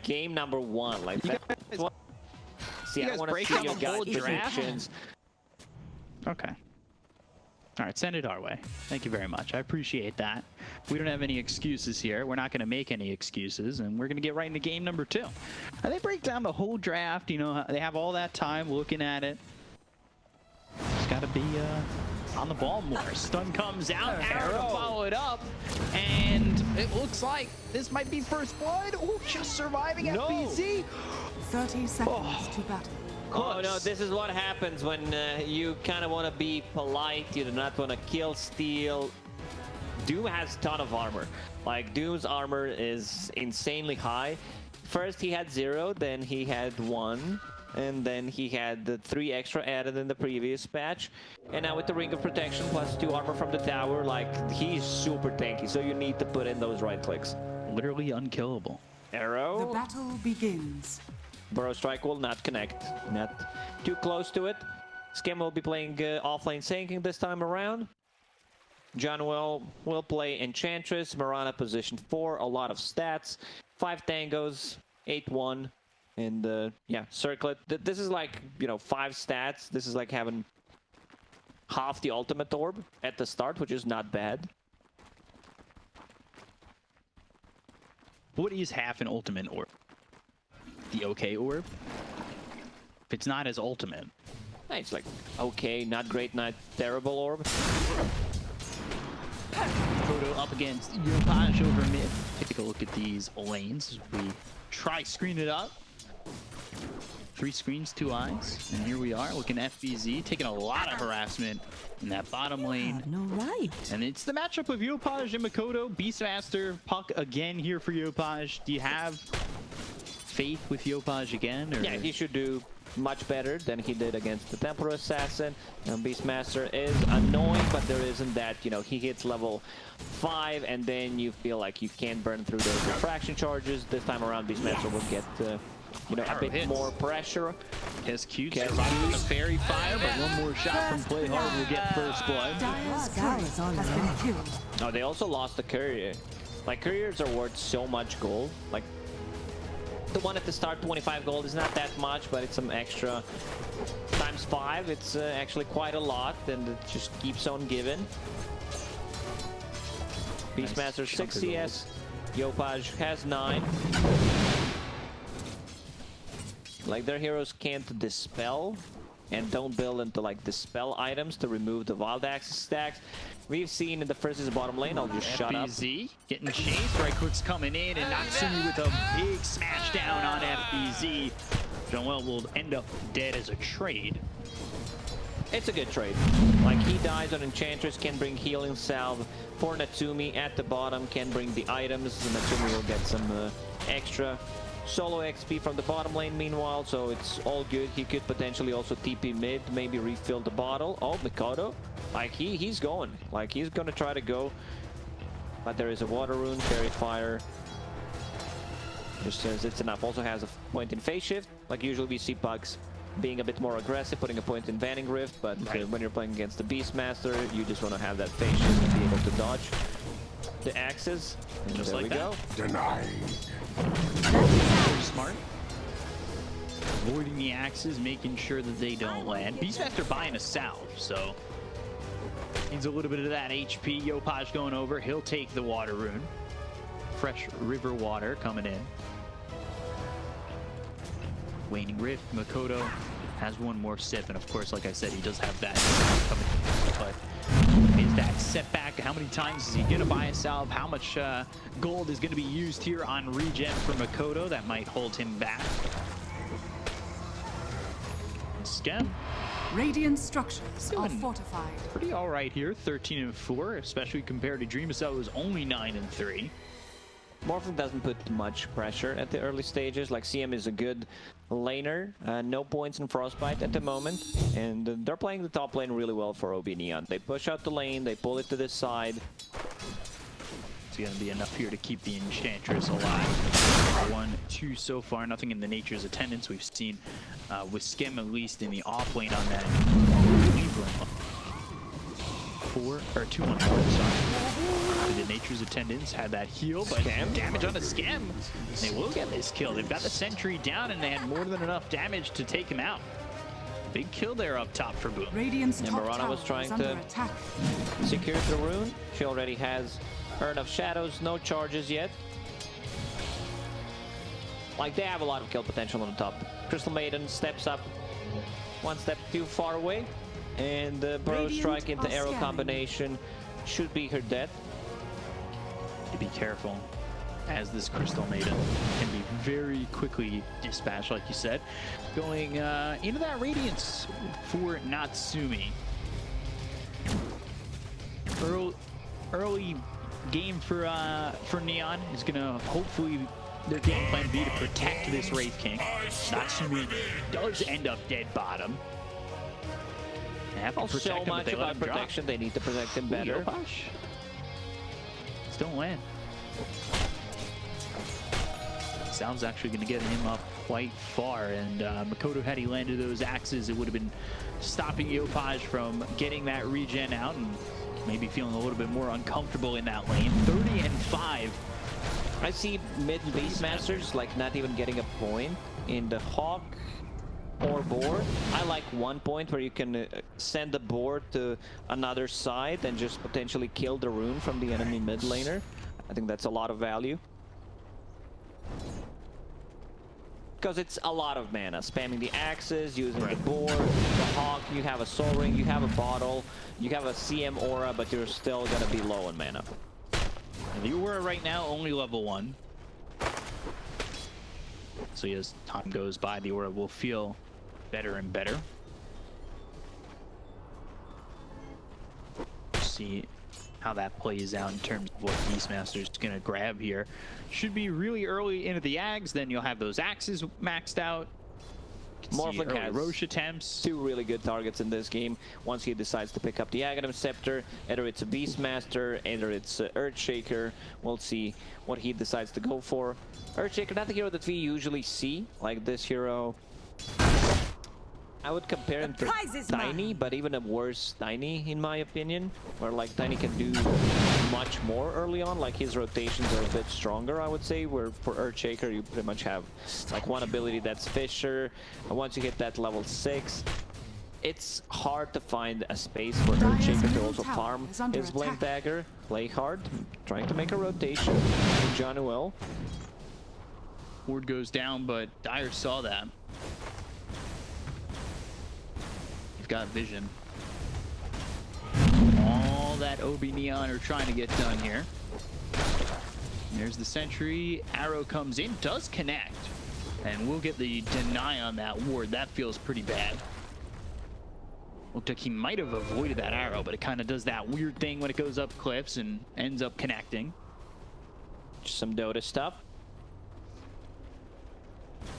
game number 1. Like that. See, I want to break see down your the whole guys' draft? predictions. Okay. All right, send it our way. Thank you very much. I appreciate that. We don't have any excuses here. We're not going to make any excuses, and we're going to get right into game number 2. And they break down the whole draft. You know, they have all that time looking at it. Just got to be on the ball more. Stun comes out, arrow to follow it up, and it looks like this might be first blood. Oh, just surviving FBZ. 30 seconds to battle. Oh no, this is what happens when you kind of want to be polite. You do not want to kill, steal. Doom has a ton of armor. Like, Doom's armor is insanely high. First he had 0, then he had 1, and then he had the 3 extra added in the previous patch. And now with the Ring of Protection plus 2 armor from the tower, like, he's super tanky, so you need to put in those right clicks. Literally unkillable. Arrow. The battle begins. Burrow Strike will not connect. Not too close to it. Skim will be playing offlane Sandking this time around. John will play Enchantress. Mirana position 4. A lot of stats. 5 tangos. 8-1. And yeah, Circlet. This is like, you know, 5 stats. This is like having half the ultimate orb at the start, which is not bad. What is half an ultimate orb? The okay orb? If it's not as ultimate. It's like okay, not great, not terrible orb. Photo up against Yopaj over mid. Take a look at these lanes as we try screen it up. 3 screens, 2 eyes. And here we are looking at FBZ, taking a lot of harassment in that bottom lane. No right. And it's the matchup of Yopaj and Makoto. Beastmaster, Puck again here for Yopaj. Do you have faith with Yopaj again? Or? Yeah, he should do much better than he did against the Templar Assassin. Beastmaster is annoying, but there isn't that, you know, he hits level 5 and then you feel like you can't burn through those refraction charges. This time around, Beastmaster will get, you know, a bit more pressure. Yes, cute. Surviving with the fairy fire, but one more shot from Play Hard will get first blood. Has been killed. Oh, they also lost the courier. Like, couriers are worth so much gold. Like, the one at the start, 25 gold, is not that much, but it's some extra times 5. It's actually quite a lot, and it just keeps on giving. Beastmaster Nice 6 CS, Yopaj has 9. Like, their heroes can't dispel and don't build into like dispel items to remove the wild axis stacks. We've seen in the versus bottom lane, I'll just shut up. FBZ getting chased, right clicks coming in, and Natsumi with a big smash down on FBZ. Joel will end up dead as a trade. It's a good trade. Like, he dies on Enchantress, can bring healing salve for Natsumi at the bottom, can bring the items. Natsumi will get some extra solo XP from the bottom lane meanwhile, so it's all good. He could potentially also TP mid, maybe refill the bottle. Oh, Mikado. Like, he's going. Like, he's gonna try to go. But there is a water rune, fairy fire. Just says it's enough. Also has a point in phase shift. Like, usually we see Pugs being a bit more aggressive, putting a point in Banning Rift, but when you're playing against the Beastmaster, you just want to have that phase shift and be able to dodge the axes. And Just there like we that. go. Denied. Very smart. Avoiding the axes, making sure that they don't land. Beastmaster buying a salve, so needs a little bit of that HP. Yopaj going over. He'll take the water rune. Fresh river water coming in. Waning Rift. Makoto has one more sip, and of course, like I said, he does have that coming in. But is that setback? How many times is he going to buy a salve? How much gold is going to be used here on regen for Makoto? That might hold him back. Skem. Radiant structures are Doing fortified. pretty all right here, 13-4, especially compared to Dreamcell, who was only 9-3. Morphin doesn't put much pressure at the early stages. Like, CM is a good laner. No points in Frostbite at the moment. And they're playing the top lane really well for OB Neon. They push out the lane, they pull it to this side. It's going to be enough here to keep the Enchantress alive. 1-2 so far, nothing in the Nature's Attendance. We've seen with Skem, at least in the off lane on that. 2-1-4, sorry. and Nature's Attendants had that heal, but damage on a scam. They will get this kill. They've got the sentry down, and they had more than enough damage to take him out. Big kill there up top for Boom. Radiant's And top Mirana tower was trying is under to attack. secure the rune. She already has Urn of Shadows, no charges yet. Like, they have a lot of kill potential on the top. Crystal Maiden steps up one step too far away, and the Burrow Strike into arrow combination should be her death. To be careful, as this Crystal Maiden can be very quickly dispatched, like you said. Going into that Radiance for Natsumi. Early game for Neon is gonna hopefully their game plan be to protect this Wraith King. Natsumi does end up dead bottom. They have to protect So him, much but they let about him drop. protection, they need to protect him better. Yopash. Still land. Sound's actually going to get him up quite far, and Makoto, had he landed those axes, it would have been stopping Yopaj from getting that regen out and maybe feeling a little bit more uncomfortable in that lane. 30 and 5. I see mid Beastmasters like not even getting a point in the Hawk or board. I like 1 point where you can send the board to another side and just potentially kill the rune from the enemy mid laner. I think that's a lot of value. Because it's a lot of mana. Spamming the axes, using the board, the Hawk, you have a Soul Ring, you have a bottle, you have a CM aura, but you're still gonna be low on mana. The aura right now only level 1. So as time goes by, the aura will feel better and better. See how that plays out in terms of what Beastmaster's gonna grab here. Should be really early into the Ags, then you'll have those axes maxed out. Morphling has Roche attempts. 2 really good targets in this game. Once he decides to pick up the Aghanim Scepter, either it's a Beastmaster, either it's Earthshaker. We'll see what he decides to go for. Earthshaker, not the hero that we usually see. Like this hero, I would compare him to Tiny, but even a worse Tiny in my opinion. Where like Tiny can do much more early on, like his rotations are a bit stronger, I would say, where for Earthshaker you pretty much have like one ability that's Fissure, and once you hit that level 6, it's hard to find a space for Earthshaker to also farm his Blink Dagger, play hard, trying to make a rotation. John Will. Ward goes down, but Dire saw that. You've got vision. All that Obi Neon are trying to get done here. There's the sentry. Arrow comes in, does connect. And we'll get the deny on that ward. That feels pretty bad. Looked like he might have avoided that arrow, but it kind of does that weird thing when it goes up cliffs and ends up connecting. Just some Dota stuff.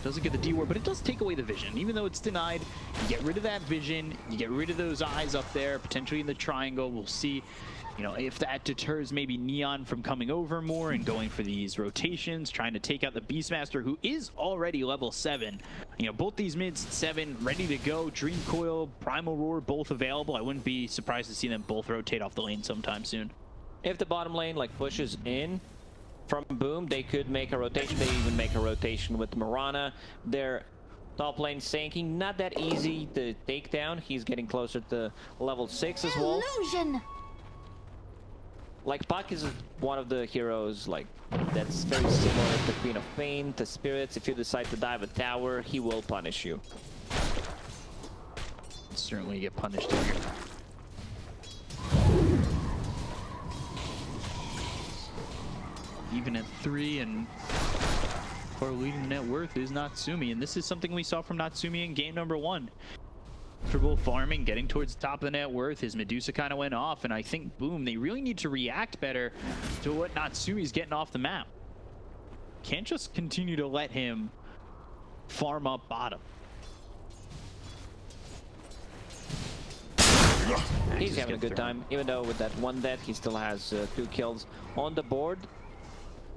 Doesn't get the D ward, but it does take away the vision. Even though it's denied, you get rid of that vision, you get rid of those eyes up there, potentially in the triangle. We'll see, you know, if that deters maybe Neon from coming over more and going for these rotations, trying to take out the Beastmaster, who is already level 7. You know, both these mids at 7, ready to go. Dream Coil, Primal Roar, both available. I wouldn't be surprised to see them both rotate off the lane sometime soon. If the bottom lane like pushes in from Boom, they could make a rotation. They even make a rotation with Mirana. Their top lane Sandking, not that easy to take down. He's getting closer to level 6 as well. Illusion. Like Puck is one of the heroes like that's very similar to Queen of Pain, to Spirits. If you decide to dive a tower, he will punish you. Certainly get punished here. Even at 3, and our leading net worth is Natsumi, and this is something we saw from Natsumi in game number 1. Comfortable farming, getting towards the top of the net worth. His Medusa kind of went off, and I think Boom, they really need to react better to what Natsumi's getting off the map. Can't just continue to let him farm up bottom. He's having a good time, even though with that 1 death, he still has 2 kills on the board.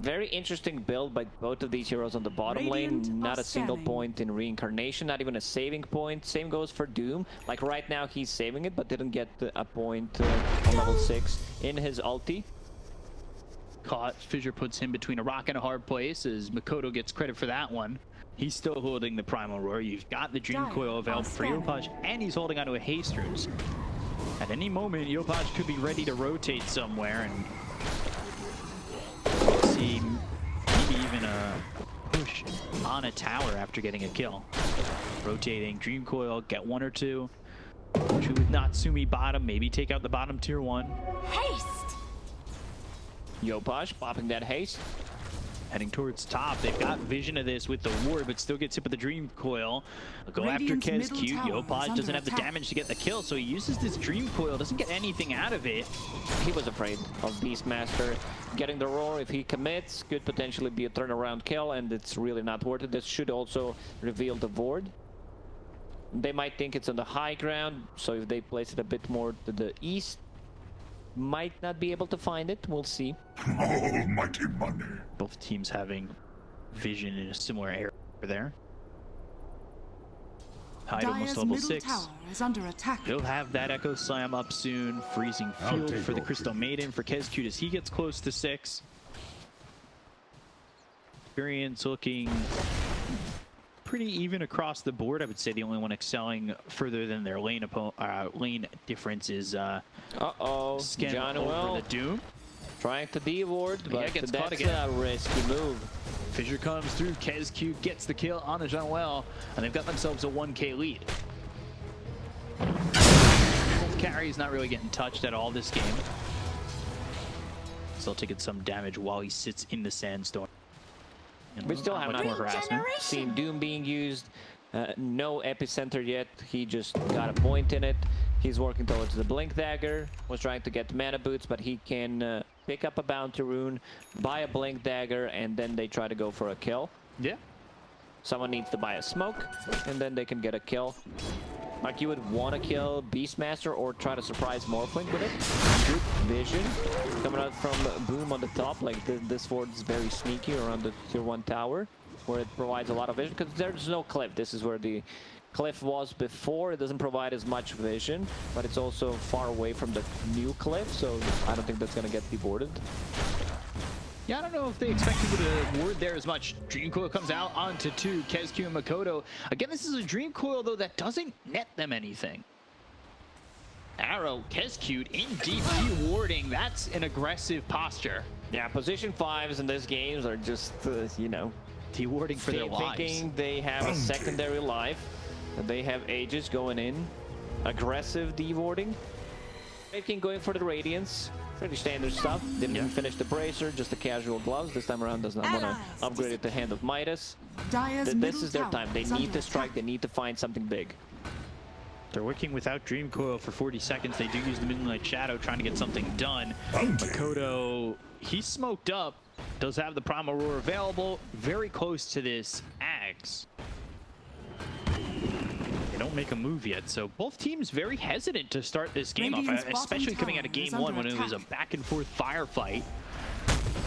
Very interesting build by both of these heroes on the bottom lane. Not a single point in reincarnation, not even a saving point. Same goes for Doom. Like right now he's saving it, but didn't get a point on level 6 in his ulti. caught. Fissure puts him between a rock and a hard place as Makoto gets credit for that one. He's still holding the Primal Roar. You've got the Dream Coil available for Yopaj, and he's holding onto a Haste Runes. At any moment, Yopaj could be ready to rotate somewhere, and we'll see maybe even a push on a tower after getting a kill. Rotating Dream Coil, get one or two. Push with Natsumi bottom, maybe take out the bottom tier 1. Haste! Yopaj popping that haste. Heading towards top. They've got vision of this with the ward, but still gets hit with the Dream Coil. Go Radiant's after middle Kezcute. tower is Yopaj doesn't under have the attack. damage to get the kill, so he uses this Dream Coil. Doesn't get anything out of it. He was afraid of Beastmaster getting the roar. If he commits, could potentially be a turnaround kill, and it's really not worth it. This should also reveal the ward. They might think it's on the high ground, so if they place it a bit more to the east, might not be able to find it. We'll see. Almighty money. Both teams having vision in a similar area there. Hyde almost Dire's level middle 6. tower is under attack. He'll have that Echo Slam up soon. Freezing I'll Field take for the your Crystal Maiden for Kezcute as he gets close to 6. Experience looking pretty even across the board. I would say the only one excelling further than their lane difference is Uh-oh, Scan John over Well the Doom. trying to de-ward, Yeah, but gets caught that's again. a risky move. Fissure comes through. Kezcute gets the kill on the Jean-Well, and they've got themselves a 1k lead. Both carries not really getting touched at all this game. Still taking some damage while he sits in the sandstorm. And We still not have much not more harassment. seen Doom being used. No epicenter yet. He just got a point in it. He's working towards the Blink Dagger. Was trying to get mana boots, but he can pick up a Bounty Rune, buy a Blink Dagger, and then they try to go for a kill. Yeah. Someone needs to buy a smoke, and then they can get a kill. Like you would want to kill Beastmaster or try to surprise Morphling with it. Good vision coming out from Boom on the top. Like this ward is very sneaky around the tier 1 tower, where it provides a lot of vision because there's no cliff. This is where the cliff was before. It doesn't provide as much vision, but it's also far away from the new cliff, so I don't think that's gonna get deboarded. Yeah, I don't know if they expected to ward there as much. Dream Coil comes out onto 2, Kezcute and Makoto. Again, this is a Dream Coil, though, that doesn't net them anything. Arrow, Kezcute in deep de-warding. That's an aggressive posture. Yeah, position 5s in this games are just, you know, De-warding for their lives. thinking they have a secondary life, that they have Aegis going in, aggressive de-warding. King going for the Radiance. Pretty standard stuff. Didn't even finish the Bracer, just the casual gloves. This time around does not want to upgrade it to Hand of Midas. Dire's This middle is their tower time. They is need under to strike. attack. They need to find something big. They're working without Dream Coil for 40 seconds. They do use the Midnight Shadow trying to get something done. Makoto, he's smoked up. Does have the Primal Roar available. Very close to this Axe. They don't make a move yet, so both teams very hesitant to start this game off, Radiant's bottom especially coming out of tower is game 1 under when it was a attack. back and forth firefight.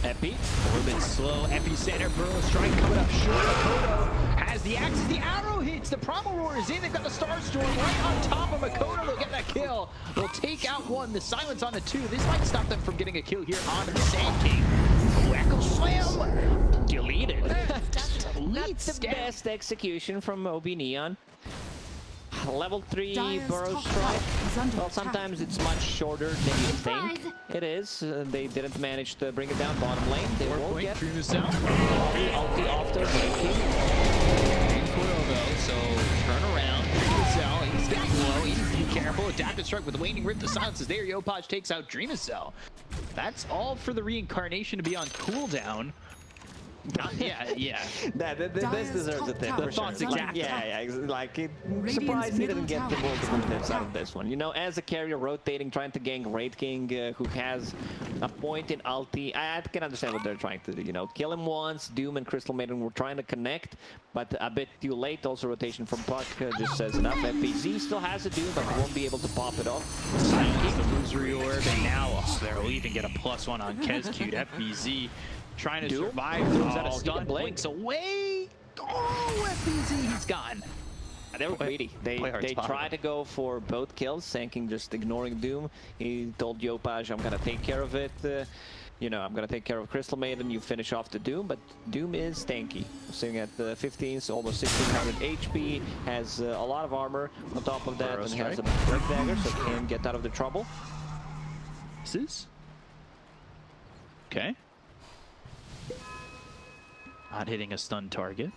Epi. A little bit slow. Epicenter, Burrow Strike coming up short. Makoto has the axe. The arrow hits. The Primal Roar is in. They've got the Starstorm right on top of Makoto. They'll get that kill. They'll take out 1. The silence on the 2. This might stop them from getting a kill here on the Sandking. Echo Slam. Deleted. Not Lead the step. best execution from OB Neon. Level 3 Dire's Burrow top Strike. tower is under Well, attack. sometimes it's much shorter than you think. Surprise! It is. They didn't manage to bring it down bottom lane. They War will point, get Dream is out. the ulti after breaking. Dream Coil though, so turn around. Dream Cell, he's getting low. He needs to be careful. Adaptive Strike with the Waning Rip. The silence is there. Yopaj takes out Dream Cell. That's all for the reincarnation to be on cooldown. Yeah. This Dire's deserves a top tip tower for sure. thoughts is under exactly. attack. Like it. Radiant's Surprised he middle didn't get the tower is multiple under tips out of attack. this one. You know, as a carrier rotating, trying to gank Raid King, who has a point in ulti. I can understand what they're trying to do. You know, kill him once. Doom and Crystal Maiden were trying to connect, but a bit too late. Also, rotation from Puck just says enough. FPZ still has a Doom, but won't be able to pop it off. Silence the Illusory Orb, and now they'll even get a +1 on Kezcute. FBZ trying to Doom? survive, throws out a Oh, he stun, can blink. blinks away. Oh, FBZ, he's gone. They were greedy. They Playhard's bottom. tried to go for both kills. Sandking just ignoring Doom. He told Yopaj, I'm gonna take care of it. you know, I'm gonna take care of Crystal Maiden, you finish off the Doom, but Doom is tanky. Sitting at the 15th, almost 1600 HP, has a lot of armor on top of that, and has a break dagger, so can get out of the trouble. This is? Okay. Not hitting a stun target.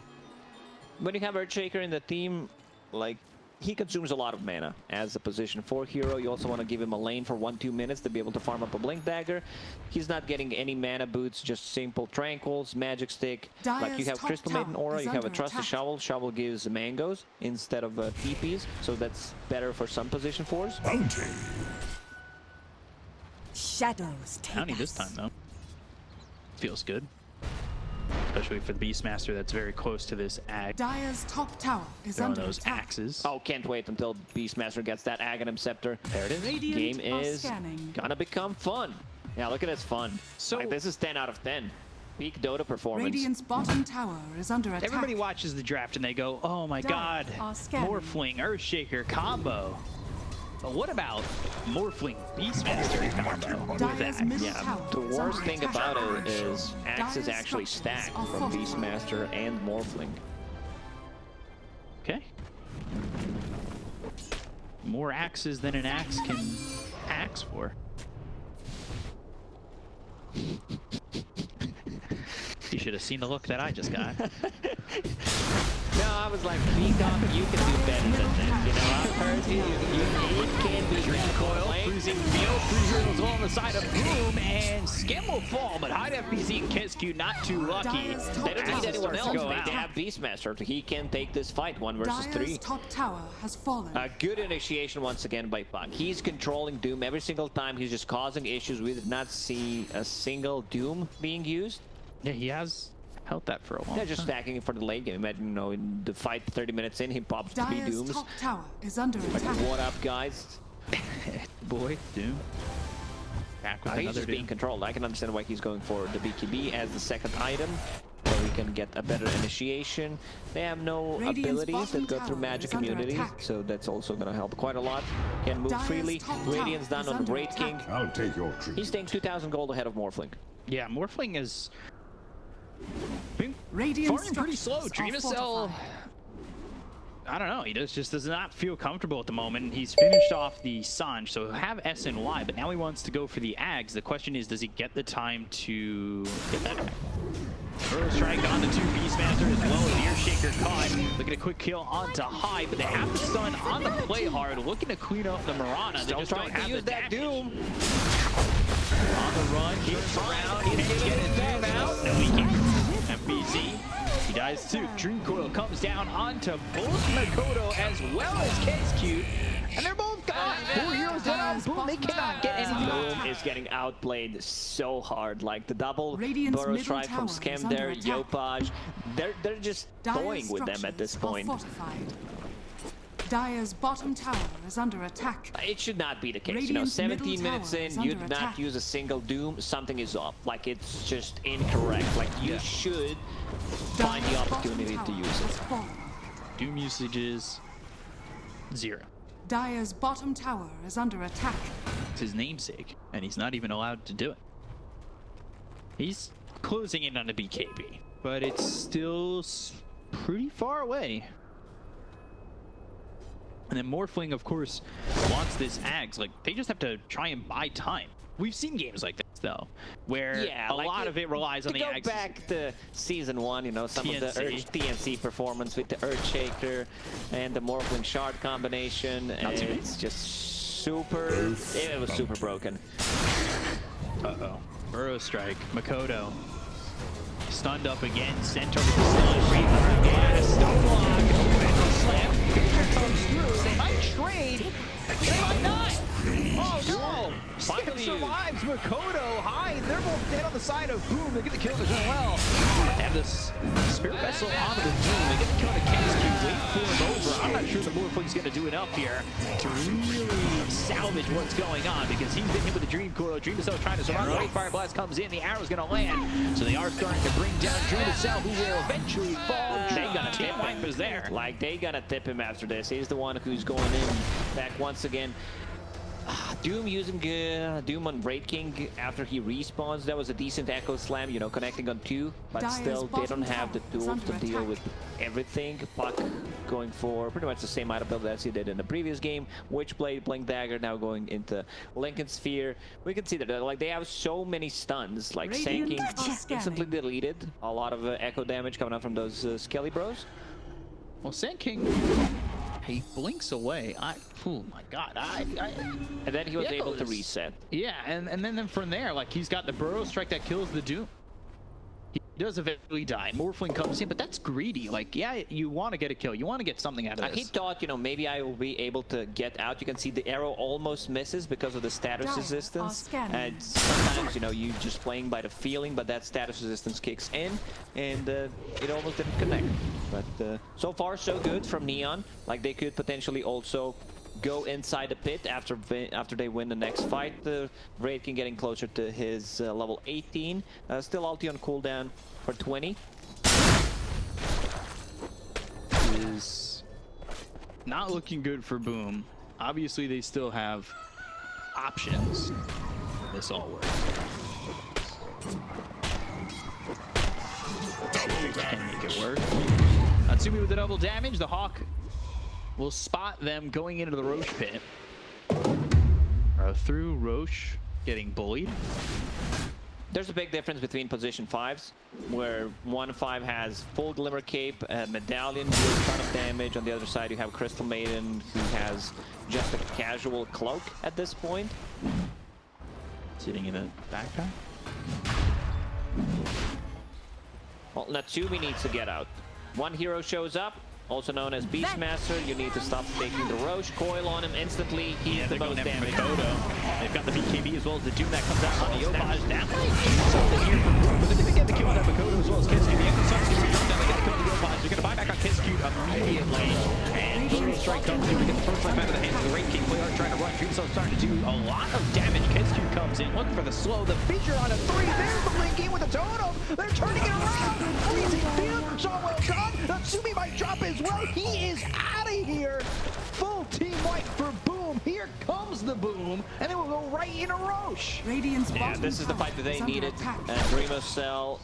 When you have Earthshaker in the team, like, he consumes a lot of mana as a position 4 hero. You also want to give him a lane for 1-2 minutes to be able to farm up a Blink Dagger. He's not getting any mana boots, just simple Tranquils, Magic Stick. Like you have Crystal Maiden Aura, you have a Trusted Shovel. Shovel gives mangoes instead of TPs, so that's better for some position 4s. Bounty. Shadows take Bounty this time, though. Feels good. Especially for the Beastmaster that's very close to this ag. Dire's top tower is Throwing under those attack. axes. Oh, can't wait until Beastmaster gets that Aghanim Scepter. There it is. Radiant Game are is scanning. gonna become fun. Yeah, look at this fun. So- Like, this is 10 out of 10. Peak Dota performance. Radiant's bottom tower is under attack. Everybody watches the draft and they go, oh my Dire god, are scanning. Morphling, Earthshaker combo. But what about Morphling Beastmaster combo with Dire's that? middle Yeah, tower the is worst under thing attack. about it is Axe is Dire's actually structures stacked are from fortified. Beastmaster and Morphling. Okay. More axes than an axe can axe for. You should have seen the look that I just got. No, I was like, Peacock, you can do better than this. You know, I've heard it can be Recoil, freezing field, 3 heroes all on the side of Boom, and Skim will fall, but High FBZ and KSQ not too lucky. Dire's top They don't need tower anyone is else. under They attack. have Beastmaster. He can take this fight 1 versus 3. Dire's top tower has fallen. A good initiation once again by Puck. He's controlling Doom every single time. He's just causing issues. We did not see a single Doom being used. Yeah, he has held that for a while. They're just stacking it for the late game. Imagine, you know, in the fight 30 minutes in, he pops 3 Dire's Dooms. top tower is under Like, attack. what up, guys? Boy, Doom. Back with He's another just being Doom. controlled. I can understand why he's going for the BKB as the second item, so he can get a better initiation. They have no Radiant's abilities bottom that go through tower magic is under immunity, attack. so that's also going to help quite a lot. Can move Dire's freely. top tower Radiant's done is on the under Great King. attack. I'll take your treat. He's staying 2,000 gold ahead of Morphling. Yeah, Morphling is been Radiant farming pretty slow. structures are Dreamacell, fortified. I don't know, he just does not feel comfortable at the moment. He's finished off the Sanj, so he'll have S and Y, but now he wants to go for the Ags. The question is, does he get the time to get that? Burrow strike on the 2 Beastmaster as well as Earthshaker caught. Look at a quick kill onto High, but they have the stun on the play hard, looking to clean up the Mirana. They Still just don't trying to have use the that damage. Doom. On the run, keeps around, he can't get his Doom out. No, he can't. FBZ, he dies too. Dream Coil comes down onto both Makoto as well as KSQ, and they're both gone. 4 heroes down. Boom, they cannot get anything. Boom is getting outplayed so hard. Like the double Radiant's burrow middle strike from tower Skem is under there, attack. Yopaj. They're just Dire's toying with them at this structures are point. fortified. Dire's bottom tower is under attack. It should not be the case. You know, Radiant's 17 middle minutes tower in, is you under did not attack. use a single Doom. Something is up. Like, it's just incorrect. Like, you should find the Dire's opportunity bottom to tower use it. has fallen. Doom usage is 0. Dire's bottom tower is under attack. It's his namesake, and he's not even allowed to do it. He's closing in on the BKB, but it's still pretty far away. And then Morphling, of course, wants this Ags. Like, they just have to try and buy time. We've seen games like this, though, where a lot of it relies on the go Ags. back to season 1, you know, some of the TNC. TNC performance with the Earthshaker and the Morphling Shard combination. And too it's just super. It was super broken. Uh-oh. Burrow strike. Makoto. Stunned up again. Center with the slush. Reaper glass. Stoneblock. Mental slam. Picture comes through. They might trade. They might not. Oh no! Skim survives. Makoto. High. They're both dead on the side of Boom. They get the kill as well. They have this Spirit Vessel onto the Doom. They get the kill to KSQ. Wait for him over. I'm not sure the Morphling's going to do enough here to really salvage what's going on, because he's been hit with the Dream Coil. Dreamacell trying to survive. Right. Fire Blast comes in. The arrow's going to land. So they are starting to bring down Dreamacell, who will eventually fall. They gotta tip Team him. Wipe is there. Like, they gotta tip him after this. He's the one who's going in back once again. Doom using Doom on Raid King after he respawns. That was a decent echo slam, you know, connecting on 2, but Dire's still they don't have the bottom tower is tools to under deal attack. with everything. Puck going for pretty much the same item build as he did in the previous game. Witchblade, Blink Dagger now going into Lincoln Sphere. We can see that like they have so many stuns, like Radiant Sandking are scanning. instantly deleted. A lot of echo damage coming out from those Skelly bros. Well, Sandking, he blinks away. Oh my god. And then he was Yeah, able to it was- reset. Yeah, and then from there, like, he's got the burrow strike that kills the Doom. He does eventually die. Morphling comes in, but that's greedy. Like, yeah, you want to get a kill. You want to get something out of He this. thought, you know, maybe I will be able to get out. You can see the arrow almost misses because of the status Dire are resistance. scanning. And sometimes, you know, you just playing by the feeling, but that status resistance kicks in, and it almost didn't connect. But so far, so good from Neon. Like, they could potentially also go inside the pit after they win the next fight. Raid King getting closer to his level 18. Still ulti on cooldown for 20. Is not looking good for Boom. Obviously, they still have options. This all works. Can make it work. Natsumi with the double damage. The Hawk will spot them going into the Roche pit. Through Roche getting bullied. There's a big difference between position 5s, where 1-5 has full Glimmer Cape, Medallion deals a ton of damage. On the other side, you have Crystal Maiden, who has just a casual cloak at this point. Sitting in a backpack. Well, Natsumi needs to get out. One hero shows up, also known as Beastmaster. You need to stop taking the Roche coil on him instantly. He is the most damage. They've got the BKB as well as the Doom that comes out on the Opage. That might be something here for Boom, but they're going to get the kill on that Makoto as well as Kiss Cube. The Echo Sun's going to be dropped down. They get the kill on the Opage. They're going to buy back on Kiss Cube immediately. And Burrow Strike comes in to get the first life out of the hands of the Raid King. Player trying to run. Dreamcell starting to do a lot of damage. Kiss Cube comes in, looking for the slow. The fissure on a 3. There's the Blink in with a totem. They're turning it around. Freezing field. So well done. Natsumi might drop as well. He is out of here. Full team wipe for Boom. Here comes the Boom, and then we'll go right into Roche. Radiant's Yeah, bottom this is the tower fight that they is under needed. attack. Dreamcell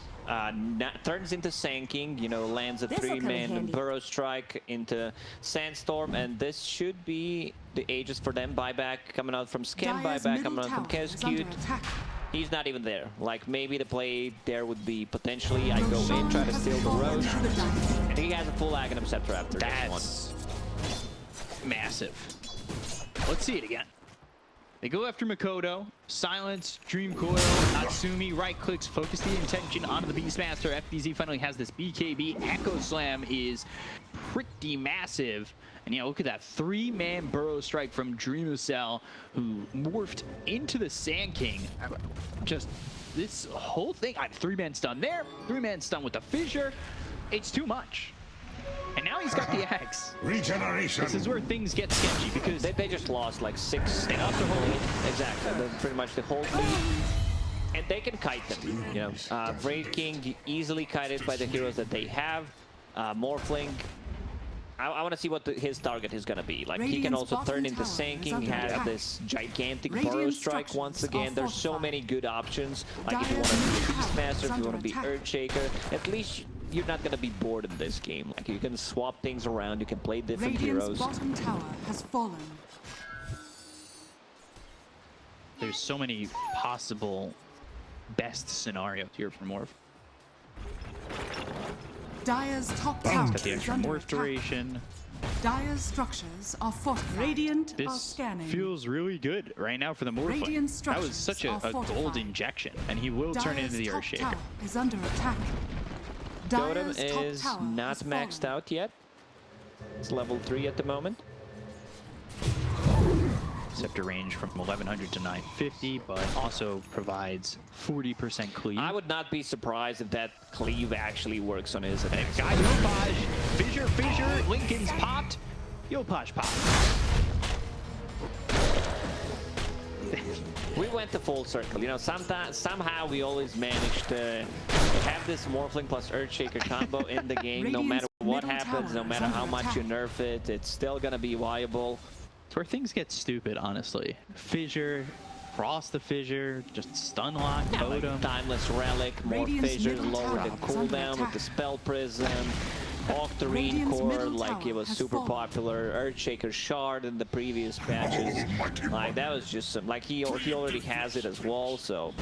turns into Sandking, you know, lands a This'll come in 3-man handy. Burrow Strike into Sandstorm, and this should be the Aegis for them. Buyback coming out from Skim, Dire's buyback middle coming out from tower is under Kescute. attack. He's not even there. Like, maybe the play there would be potentially I go in, try to steal the Roche, To the dice. and he has a full Aghanim Scepter after this one. That's massive. Let's see it again. They go after Makoto, silence, Dream Coil, Natsumi, right clicks, focus the intention onto the Beastmaster. FBZ finally has this BKB. Echo Slam is pretty massive. And yeah, look at that 3-man Burrow Strike from Dreamcell, who morphed into the Sand King. Just this whole thing, 3-man stun there, 3-man stun with the fissure. It's too much. And now he's got the axe. Regeneration. This is where things get sketchy because They just lost like 6. They lost their whole lead. Exactly. Pretty much the whole lead. And they can kite them, you know. Raid King easily kited by the heroes that they have. Morphling. I want to see what his target is going to be. Like, he can Radiant's also turn bottom into tower is Sandking. under He has attack. this gigantic Radiant Burrow Strike once structures again. are There's so fortified. many good options. Like, if you want Dire's to be middle tower Beastmaster, is if you under want to be attack. Earthshaker, at least you're not going to be bored in this game. Like, you can swap things around. You can play different Radiant's heroes. bottom tower has fallen. there's so many possible best scenarios here for Morph. Dire's top tower Got the is extra under Morph attack. duration. Dire's structures are fortified. Radiant are This scanning. feels really good right now for the Morphling. Radiant That was structures such are a gold fortified. injection, and he will turn into the Dire's top Earthshaker. tower is under attack. Totem Dire's top is tower not has maxed fallen. out yet. It's level 3 at the moment. Scepter range from 1100 to 950, but also provides 40% cleave. I would not be surprised if that cleave actually works on his attack. Guy Yopaj, fissure, Lincoln's popped, Yopaj popped. We went to full circle. You know, somehow we always managed to have this Morphling plus Earthshaker combo in the game. No matter Radiant's what middle happens, no tower matter is how under much you attack. nerf it, it's still gonna be viable. It's where things get stupid, honestly. Fissure, cross the fissure, just stun lock, totem. Timeless relic, more Radiant's fissures, middle lower the tower is under cooldown with attack. the spell prism. Octarine Radiant's core, middle like it tower was has super fallen. popular. Earthshaker shard in the previous patches. Like that was just some, like he already has it as well, so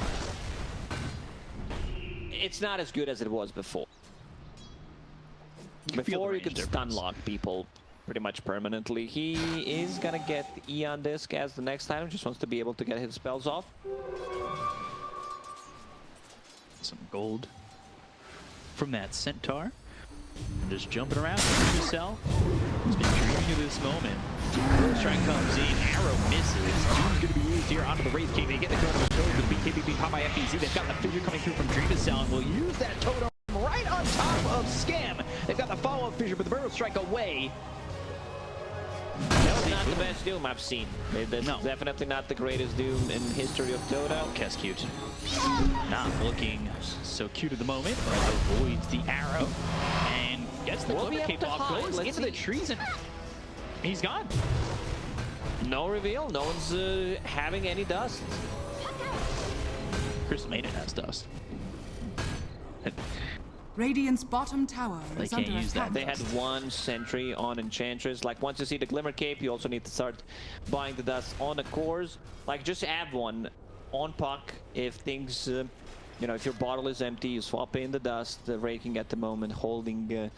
it's not as good as it was before. Before you could stun lock people pretty much permanently. He is gonna get Eon Disc as the next item, just wants to be able to get his spells off. Some gold from that centaur. Just jumping around. Cell has been dreaming of this moment. First strike comes in, arrow misses. Doom's going to be used here onto the Wraith King. They get the totem of the BKB pop by FBZ. They've got the figure coming through from Cell and will use that totem right on top of Scam. They've got the follow-up fissure, but the barrel strike away. That was not the best Doom I've seen. This is definitely not the greatest Doom in history of Dota. Kess cute. Not looking so cute at the moment, but avoids the arrow and gets the Glimmer Cape off, goes into the trees, and he's gone. No reveal, no one's having any dust. Crystal Maiden has dust. Radiant's bottom tower They is can't under use that. attack. They had one sentry on Enchantress. Like once you see the Glimmer Cape, you also need to start buying the dust on the cores. Like just add one on puck if things, you know, if your bottle is empty, you swap in the dust. Raking at the moment, holding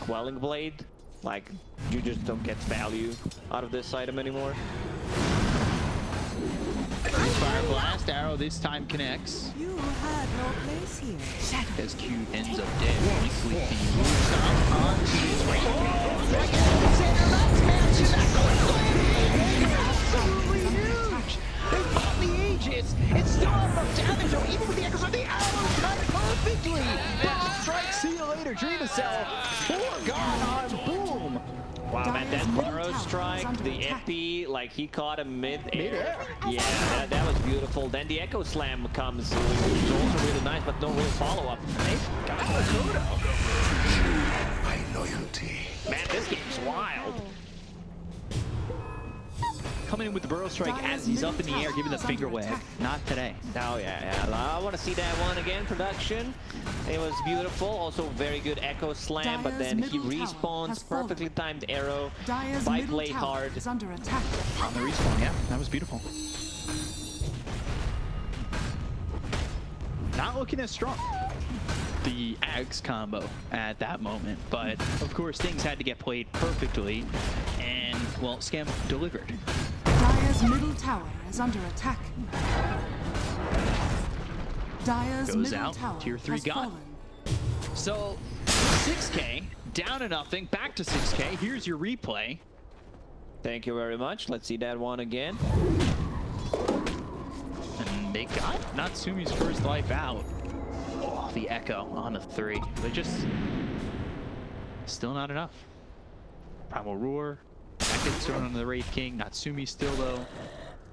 Quelling Blade. Like you just don't get value out of this item anymore. Fire Blast, arrow this time connects. You had no place here. As Q ends up dead. Blink with the move stop onto his absolutely huge! They fought the Aegis! It's still not enough damage, though, even with the echoes of the arrow timed perfectly! First strike, see you later, Cell. 4 gone on Boom! Wow, man, that Dire's middle Burrow tower is strike, under the attack. epi, like he caught him mid-air. Yeah, that was beautiful. Then the Echo Slam comes, which is also really nice, but no real follow-up. Got the Kudo! My loyalty. Man, this game's wild. Coming in with the Burrow Strike as he's up in the air, giving the finger wag. Not today. Oh, yeah. I want to see that one again, production. It was beautiful. Also, very good Echo Slam, but then he respawns, perfectly timed arrow, Dire's by middle play tower hard. is under attack. On the respawn, yeah, that was beautiful. Not looking as strong. The Ags combo at that moment, but of course things had to get played perfectly, and well, Scam delivered. Dire's middle tower is under attack. Dire's Goes middle out, tower tier 3 has gone. fallen. So 6K down to nothing, back to 6K. Here's your replay. Thank you very much. Let's see that one again. And they got Natsumi's first life out. Oh, the Echo on a 3. But just still not enough. Primal Roar. That gets thrown on the Wraith King. Natsumi still though.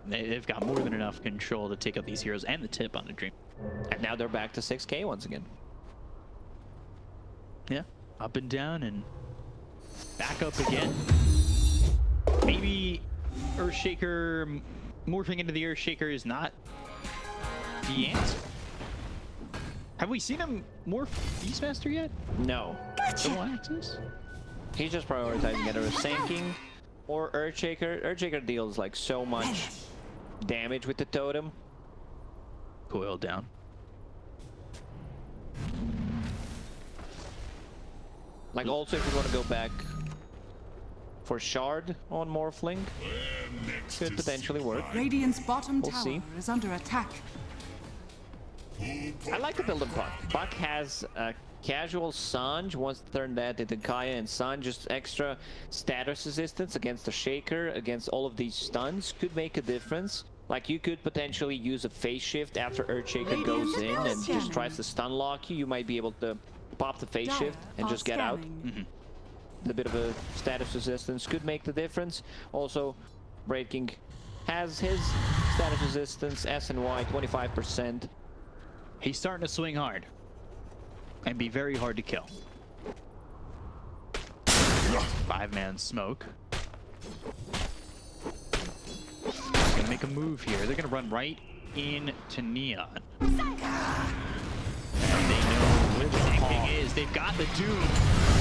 They've got more than enough control to take out these heroes and the tip on the Dream. And now they're back to 6K once again. Yeah, up and down and back up again. Maybe Earthshaker, morphing into the Earthshaker is not the answer. Have we seen him morph Beastmaster yet? No. Double axis? He's just prioritizing either a Sandking or Earthshaker. Earthshaker deals like so much damage with the totem. Coil down. Like also if you want to go back for Shard on Morphling, could potentially work. Radiant's bottom We'll tower see. is under attack. I like the build of Buck. Buck has a casual Sanj, wants to turn that into Kaya and Sanj, just extra status resistance against the Shaker, against all of these stuns, could make a difference. Like you could potentially use a phase shift after Earthshaker goes in and just tries to stun lock you. You might be able to pop the phase shift and just get out. A bit of a status resistance could make the difference. Also, Breaking has his status resistance, SNY 25%. He's starting to swing hard and be very hard to kill. 5-man smoke. Gonna make a move here. They're gonna run right into Neon. And they know where the Sandking is. They've got the Doom.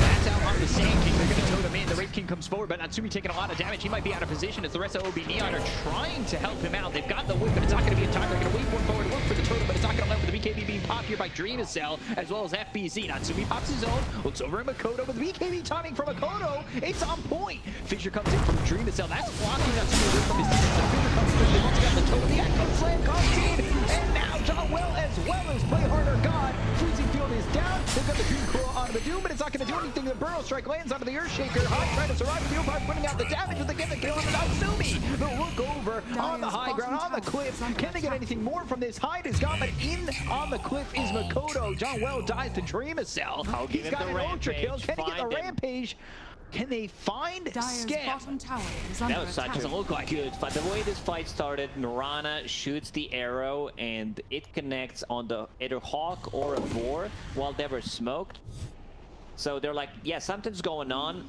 That's out on the Sandking. They're gonna totem in. The Wraith King comes forward, but Natsumi taking a lot of damage. He might be out of position as the rest of OB Neon are trying to help him out. They've got the whip, but it's not gonna be in time. They're gonna wait for forward, look for the totem, but it's not gonna let with the BKB being popped here by Dreamcell, as well as FBZ. Natsumi pops his own, looks over at Makoto, but the BKB timing from Makoto, it's on point. Fissure comes in from Dreamcell. That's blocking Natsumi away from his team. The Fissure comes through, they also got the totem. The Echo Slam comes in, and now John well as Play Harder God. Freezing Field is down. They've got the Dream Coil onto the Doom, but it's not gonna do anything. The Burrow Strike lands onto the Earthshaker. High trying to survive the Field, putting out the damage, but they get the kill on the Natsumi. They'll look over on the high ground, on the cliff. Can they get anything more from this? Hyde is gone, but in on the cliff is Makoto. John Well dies to Dreamcell. He's got an ultra kill. Can he get the rampage? Can they find Dire's Scam? bottom tower is under That was such attack. a look like good fight. The way this fight started, Mirana shoots the arrow and it connects on the either hawk or a boar while they were smoked. So they're like, yeah, something's going on.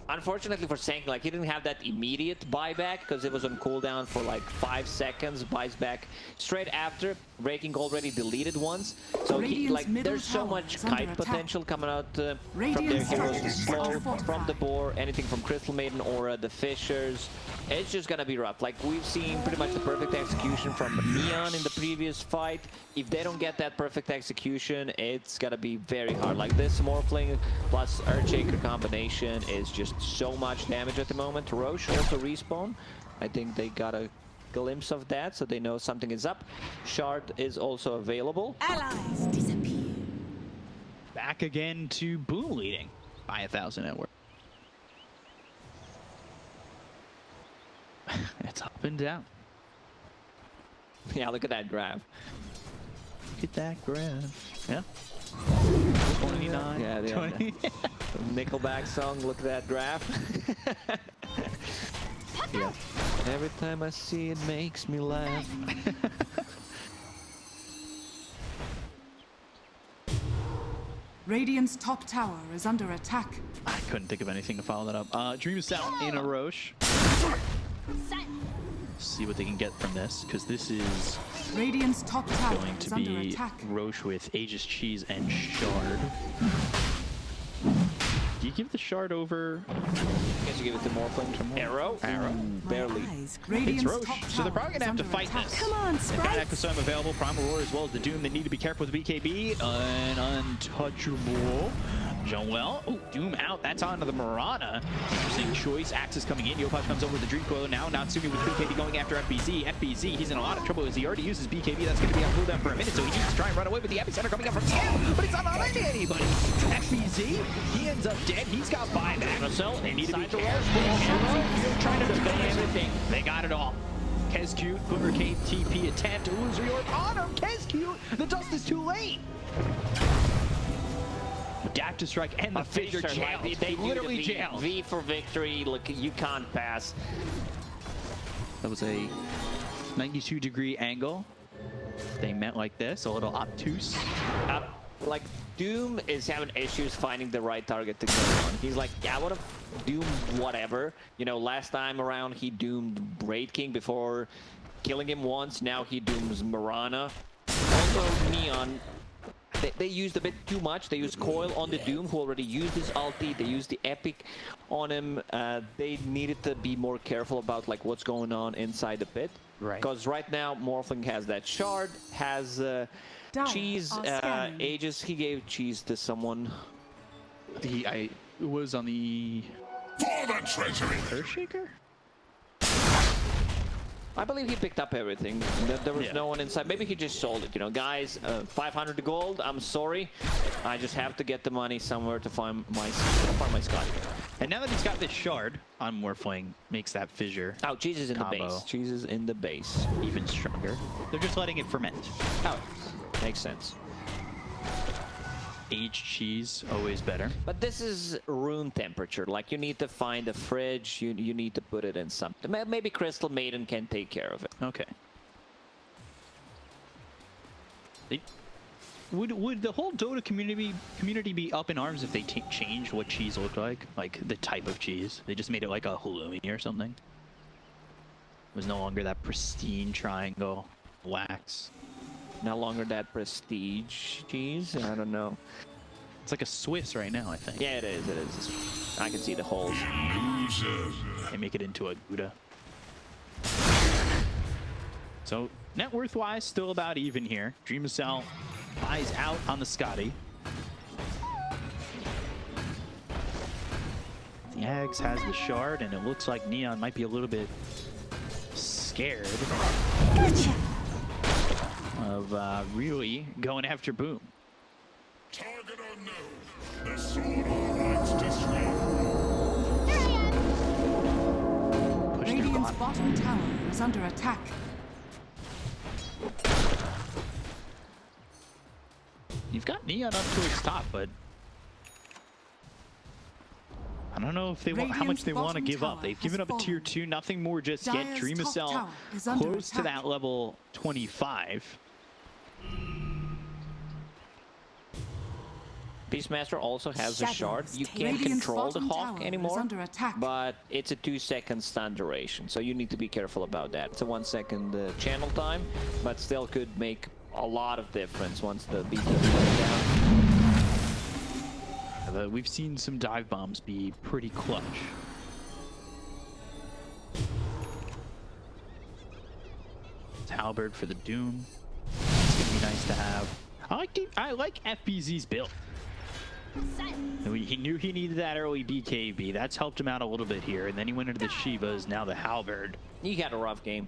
Unfortunately for Sandking, like he didn't have that immediate buyback because it was on cooldown for like 5 seconds. Buys back straight after. Breaking already deleted once. So he, like there's so much kite potential coming out from their heroes. The slow, from the boar, anything from Crystal Maiden, Aura, the Fissures. It's just gonna be rough. Like we've seen pretty much the perfect execution from Neon in the previous fight. If they don't get that perfect execution, it's gonna be very hard. Like this Morphling plus Earthshaker combination is just so much damage at the moment. Roche also respawn. I think they got a glimpse of that, so they know something is up. Shard is also available. Allies disappear. Back again to Boom leading by 1,000 net worth. It's up and down. Yeah, look at that graph. Look at that graph. Yeah. 29. Yeah, the 20. Nickelback song. Look at that graph. Yeah. Every time I see it, makes me laugh. Radiant's top tower is under attack. I couldn't think of anything to follow that up. Dreamcell in a Roche. See what they can get from this, because this is Radiant's top tower going is to under be attack. Roche with Aegis Cheese and Shard. Do you give the Shard over? I guess you give it to Morphling. Arrow? Arrow? Barely. It's Radiant's Roche, top so they're tower probably is gonna have to under fight attack. this. Come on, They've got Sprites. Ecosome available, Primal Roar as well as the Doom. They need to be careful with the BKB. Untouchable. Joel. Oh, Doom out. That's onto the Mirana. Interesting choice. Axis coming in. Yopaj comes over with the Dream Coil now. Natsumi with BKB going after FBZ. FBZ, he's in a lot of trouble as he already uses BKB. That's going to be on cooldown for a minute, so he needs to try and run away with the epicenter coming up from him, but it's not on anybody. FBZ, he ends up dead. He's got buyback. So They need to be inside the careful. Arrow, Trying to defend everything. They got it all. Kescute, Boomer Cave, TP attempt. Illusory Orb on him. Kescute, the dust is too late. Adaptive Strike and the Fissure jailed. Like, They do literally the jailed. V for victory. Look, you can't pass. That was a 92-degree angle. They met like this, a little obtuse. Like, Doom is having issues finding the right target to go on. He's like, yeah, I would have doomed whatever. You know, last time around he doomed Wraith King before killing him once. Now he dooms Mirana. Also, Neon. They used a bit too much. They used Coil on the Doom, who already used his ulti. They used the Epic on him. They needed to be more careful about like what's going on inside the pit. Right. Because right now, Morphling has that Shard, has Cheese, Aegis. He gave Cheese to someone. I was on the For the treasury. Earthshaker? I believe he picked up everything. There was no one inside. Maybe he just sold it. You know, guys, 500 gold. I'm sorry. I just have to get the money somewhere to find my Scott. And now that he's got this Shard on Morphling, makes that Fissure Oh, Cheese is in combo the base. Cheese is in the base. even stronger. They're just letting it ferment. Oh, makes sense. Aged cheese, always better. But this is room temperature. Like, you need to find a fridge. You need to put it in something. Maybe Crystal Maiden can take care of it. Okay. Would the whole Dota community be up in arms if they changed what cheese looked like? Like the type of cheese? They just made it like a halloumi or something? It was no longer that pristine triangle wax. No longer that prestige cheese. I don't know. It's like a Swiss right now, I think. Yeah, it is. It is. I can see the holes. They make it into a Gouda. So net worth-wise, still about even here. Dreamcell buys out on the Scotty. The Ags has the shard, and it looks like Neon might be a little bit scared of really going after Boom. Target unknown. The sword rights destroyed. Push through Radiant's bottom. bottom tower is under attack. You've got Neon up towards top, but I don't know if they want how much they want to give up. They've given up a tier 2, nothing more just yet. Dire's Dreamcell top tower is under close to attack. that level 25. Beastmaster also has a shard. You can't Radiant's control the bottom Hawk tower is anymore, under attack. but it's a 2-second stun duration, so you need to be careful about that. It's a 1-second channel time, but still could make a lot of difference once the beat goes down. We've seen some dive bombs be pretty clutch. It's Halberd for the Doom. It's gonna be nice to have. I like FBZ's build. He knew he needed that early BKB. That's helped him out a little bit here. And then he went into the Shivas, now the Halberd. He had a rough game.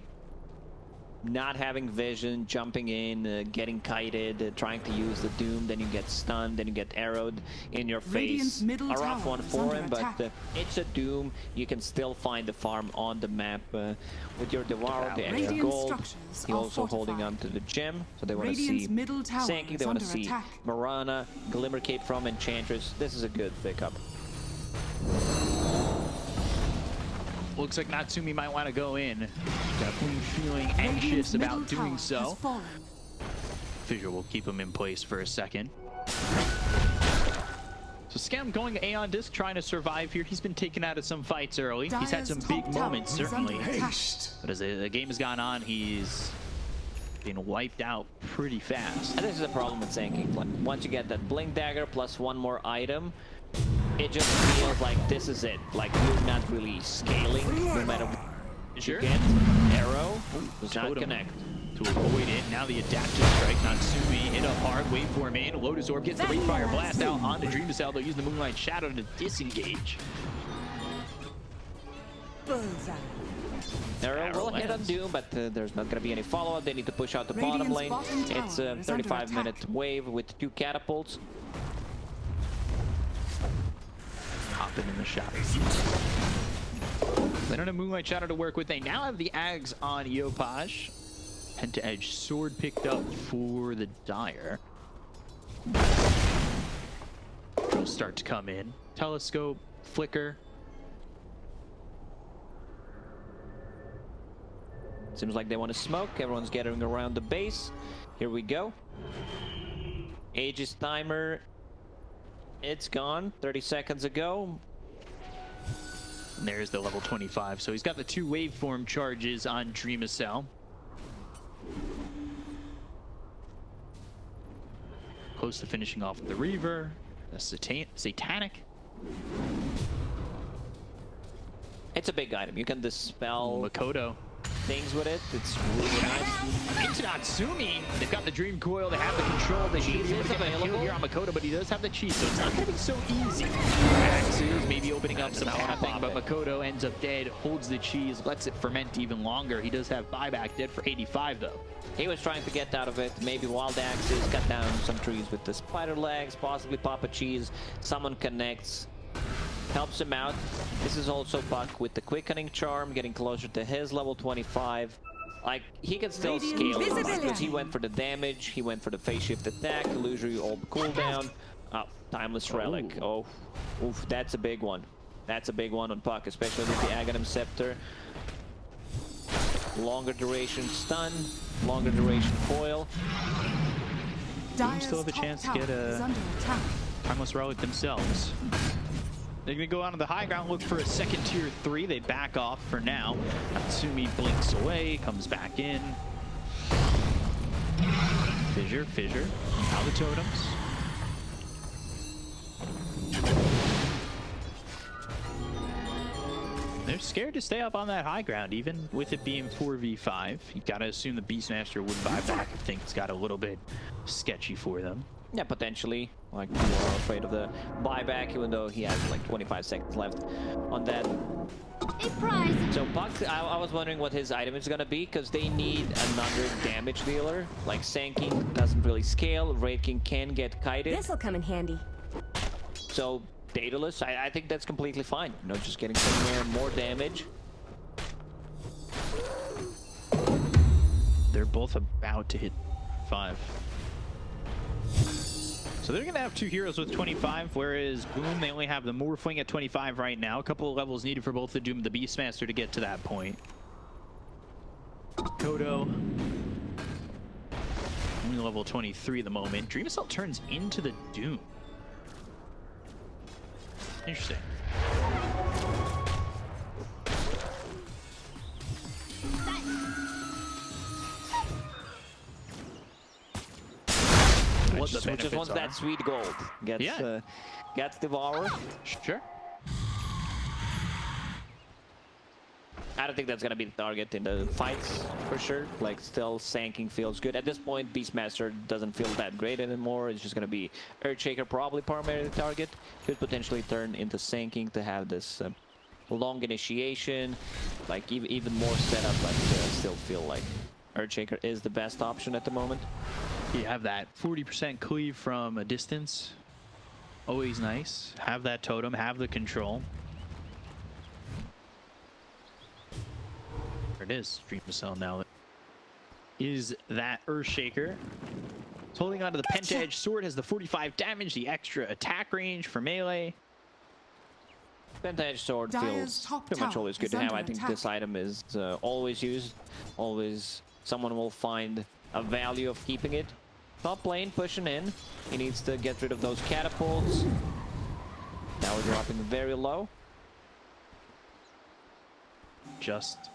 Not having vision, jumping in, getting kited, trying to use the Doom, then you get stunned, then you get arrowed in your Radiant's face. middle A rough tower one is for under him, attack. but it's a Doom. You can still find the farm on the map with your Devour, the extra Radiant gold. structures He are also holding fortified. on to the gem, so they want to Radiant's see middle tower Sandking, is they want to under see attack. Mirana, Glimmer Cape from Enchantress. This is a good pickup. Looks like Natsumi might want to go in. Definitely feeling anxious Radiant's about middle doing tower so. has fallen. Fissure will keep him in place for a second. So Scam going Aeon Disc, trying to survive here. He's been taken out of some fights early. He's had some Dire's big top tower moments, is under certainly. attack. But as the game has gone on, he's been wiped out pretty fast. And this is a problem with Sandking. Like, once you get that Blink Dagger plus one more item, it just feels like this is it. Like, you're not really scaling no matter what you get. Arrow does not Totem connect. to avoid it. Now the adaptive strike. Natsumi hit up hard. Waveform in. Lotus Orb gets the Wavefire Blast out onto Dreamcell. They'll use the Moonlight Shadow to disengage. Bullseye. Arrow will hit on lands. Doom, but there's not going to be any follow-up. They need to push out the Radiant's bottom lane. bottom tower It's a is under 35-minute wave with 2 catapults. Hopping in the shot. They don't have Moonlight Shadow to work with. They now have the Ags on Yopaj. Head-to-edge sword picked up for the Dire. Will start to come in. Telescope, flicker. Seems like they want to smoke. Everyone's gathering around the base. Here we go. Aegis timer. It's gone 30 seconds ago. And there's the level 25. So he's got the 2 waveform charges on Dreamcell. Close to finishing off with the Reaver. The Satanic. It's a big item. You can dispel Makoto. things with it. It's really nice. Into Natsumi. They've got the Dream Coil. They have the control. They should be able to get a kill available. here on Makoto, but he does have the cheese, so it's not going to be so easy. Axes maybe opening up some tapping, but Makoto ends up dead, holds the cheese, lets it ferment even longer. He does have buyback, dead for 85 though. He was trying to get out of it. Maybe wild axes, cut down some trees with the spider legs, possibly pop a cheese. Someone connects, helps him out. This is also Buck with the quickening charm, getting closer to his level 25. Like, he can still Radiant scale it visibility. because he went for the damage, he went for the phase shift attack, illusory orb cooldown. Oh, timeless relic. Oh, oof, that's a big one. That's a big one on Puck, especially with the Aghanim Scepter. Longer duration stun, longer duration foil. Boom still have a chance to get a Timeless Relic themselves. They're going to go out on the high ground, look for a second tier 3. They back off for now. Natsumi blinks away, comes back in. Fissure. Out the totems. They're scared to stay up on that high ground, even with it being 4v5. You gotta assume the Beastmaster would buy back if things got a little bit sketchy for them. Yeah, potentially. Like, you are afraid of the buyback, even though he has like 25 seconds left on that. A prize. So Puck, I was wondering what his item is gonna be, because they need another damage dealer. Like Sandking doesn't really scale, Raid King can get kited. This'll come in handy. So Daedalus, I think that's completely fine. You know, just getting some more damage. They're both about to hit 5. So they're going to have 2 heroes with 25, whereas Boom, they only have the Morphling at 25 right now. A couple of levels needed for both the Doom and the Beastmaster to get to that point. Kodo, only level 23 at the moment. Dream Assault turns into the Doom. Interesting. What the Just wants that sweet gold. Gets Devourer. Sure. I don't think that's gonna be the target in the fights for sure. Like, still Sandking feels good. At this point, Beastmaster doesn't feel that great anymore. It's just gonna be Earthshaker, probably primary target. Could potentially turn into Sandking to have this long initiation. Like, even more setup, but still feel like Earthshaker is the best option at the moment. You have that 40% cleave from a distance. Always nice. Have that totem, have the control. There it is. Dream Cell now is that Earthshaker. It's holding onto the Penta-Edge Sword, has the 45 damage, the extra attack range for melee. Penta-Edge Sword feels pretty much always good to have. I think this item is always used. Always someone will find a value of keeping it. Top lane pushing in. He needs to get rid of those catapults. Now we're dropping very low. Just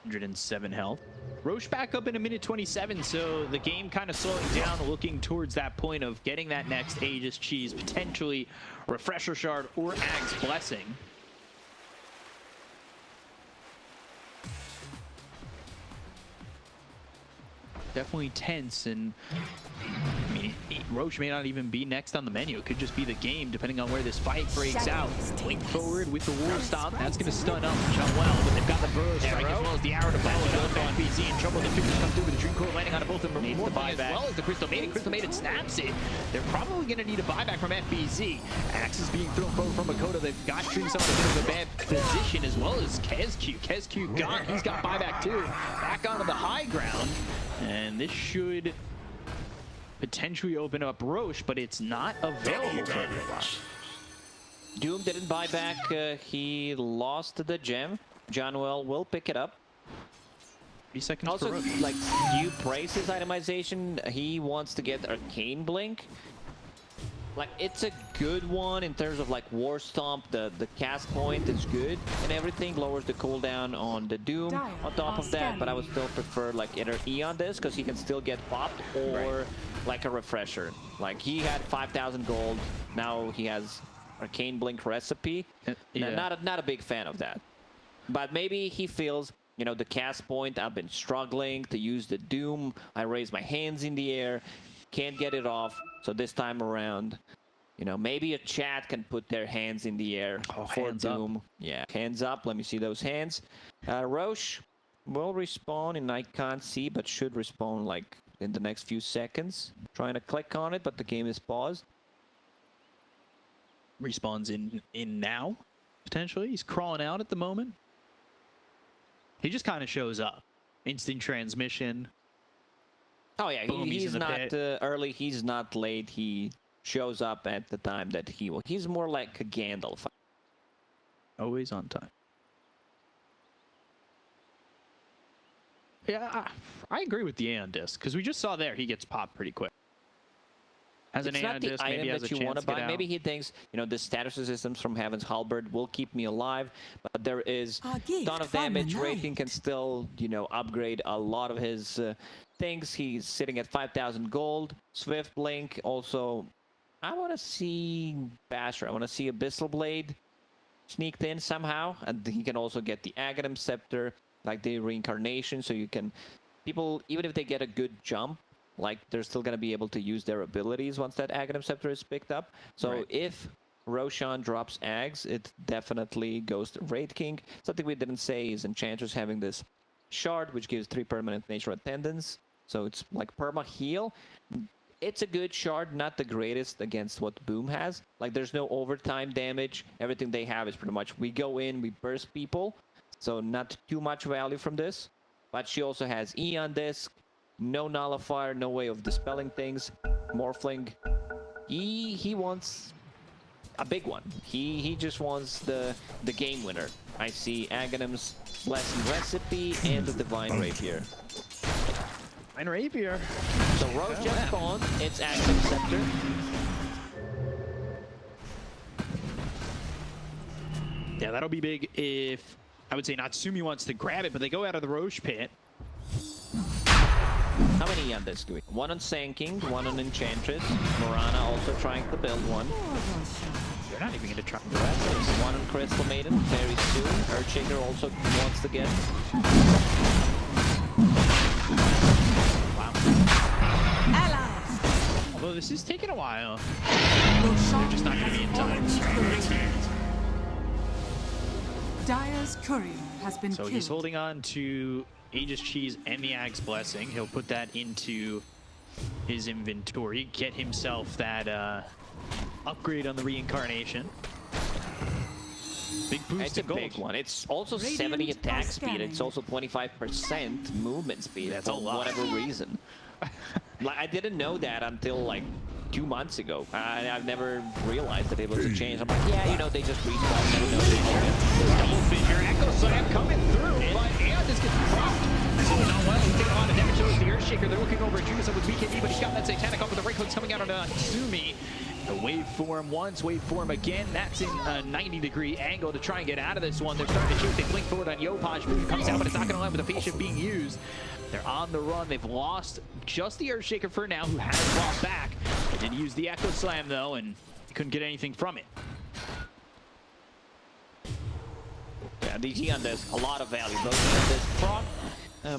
107 health. Roche back up in a minute 27, so the game kind of slowing down, looking towards that point of getting that next Aegis Cheese, potentially Refresher Shard or Axe Blessing. Definitely tense, and I mean, Roche may not even be next on the menu. It could just be the game, depending on where this fight breaks out. Blink forward with the War Stomp. That's going to stun up Well, but they've got the Burrow Strike as well as the Arrow to follow it up. FBZ in trouble. The figures come through with the Dream Core landing on both of them. Needs the buyback. As well as the Crystal Maiden. Crystal Maiden snaps it. They're probably going to need a buyback from FBZ. Axe is being thrown forward from Makoto. They've got Dream Cell in a bit of a bad position, as well as KezQ. KezQ gone. He's got buyback too. Back onto the high ground. And this should potentially open up Roche, but it's not available for everyone. Doom didn't buy back. He lost the gem. Johnwell will pick it up. 3 seconds Also, for Roche. like, you praise his itemization. He wants to get Arcane Blink. Like, it's a good one in terms of like War Stomp. The cast point is good and everything. Lowers the cooldown on the Doom on top of that. But I would still prefer like either E on this, because he can still get popped, or like a Refresher. Like, he had 5,000 gold. Now he has Arcane Blink recipe. Yeah. Not a big fan of that. But maybe he feels, you know, the cast point, I've been struggling to use the Doom. I raise my hands in the air, can't get it off. So this time around, you know, maybe a chat can put their hands in the air for Doom. Up. Yeah, hands up. Let me see those hands. Roche will respawn, and I can't see, but should respawn like in the next few seconds. Trying to click on it, but the game is paused. Respawns in now, potentially. He's crawling out at the moment. He just kind of shows up. Instant transmission. Oh yeah, Boom, he's not early, he's not late. He shows up at the time that he will. He's more like a Gandalf. Always on time. Yeah, I agree with the Aeon disc, because we just saw there he gets popped pretty quick. As an It's not the disc, item maybe has that a you want chance to to get buy. out. Maybe he thinks, you know, the status resistance from Heaven's Halberd will keep me alive, but there is A gift ton of from the damage. Rating can night. still, you know, upgrade a lot of his things. He's sitting at 5,000 gold. Swift Blink also. I want to see Basher. I want to see Abyssal Blade sneaked in somehow, and he can also get the Aghanim Scepter, like the reincarnation, so you can. People, even if they get a good jump, like they're still going to be able to use their abilities once that Aghanim Scepter is picked up. So Right. if Roshan drops Ags, it definitely goes to Raid King. Something we didn't say is Enchantress having this shard, which gives 3 permanent nature attendance. So it's like perma heal. It's a good shard, not the greatest against what Boom has. Like there's no overtime damage. Everything they have is pretty much we go in, we burst people. So not too much value from this. But she also has Eon Disc, no nullifier, no way of dispelling things. Morphling. He wants a big one. He just wants the game winner. I see Aghanim's Blessing Recipe and the Divine Rapier. And Rapier. So Roche just spawned. It's Aghanim Scepter. Yeah, that'll be big if, I would say Natsumi wants to grab it, but they go out of the Roche pit. How many on this do we? One on Sandking, one on Enchantress. Morana also trying to build one. They're not even going to try to grab this. One on Crystal Maiden very soon. Earthshaker also wants to get. Allies. Although this is taking a while. They're just not going to be in time. Dire's courier has been So killed. he's holding on to Aegis Cheese and the Ag's Blessing. He'll put that into his inventory, get himself that upgrade on the reincarnation. Big boost It's to a gold. big one. It's also Radiant 70 attack are speed. It's scanning. also 25% movement speed. That's a for lot. whatever reason. Like I didn't know that until like 2 months ago. I've never realized that it was a change. I'm like, yeah, you know, they just respawn. Never know they Double figure, Echo Slam coming through, but Aeon just gets dropped. So not well, he's taking a lot of damage. So is the Earthshaker. They're looking over at Judas with BKB, but he's got that Satanic off with the right hooks coming out on Natsumi. The waveform once, waveform again. That's in a 90-degree angle to try and get out of this one. They're starting to chase. They blink forward on Yopaj. Boom comes out, but it's not going to land with the patient being used. They're on the run. They've lost just the Earthshaker for now, who has brought back. They did use the Echo Slam, though, and couldn't get anything from it. Yeah, the Eon does a lot of value. Both Eon does proc.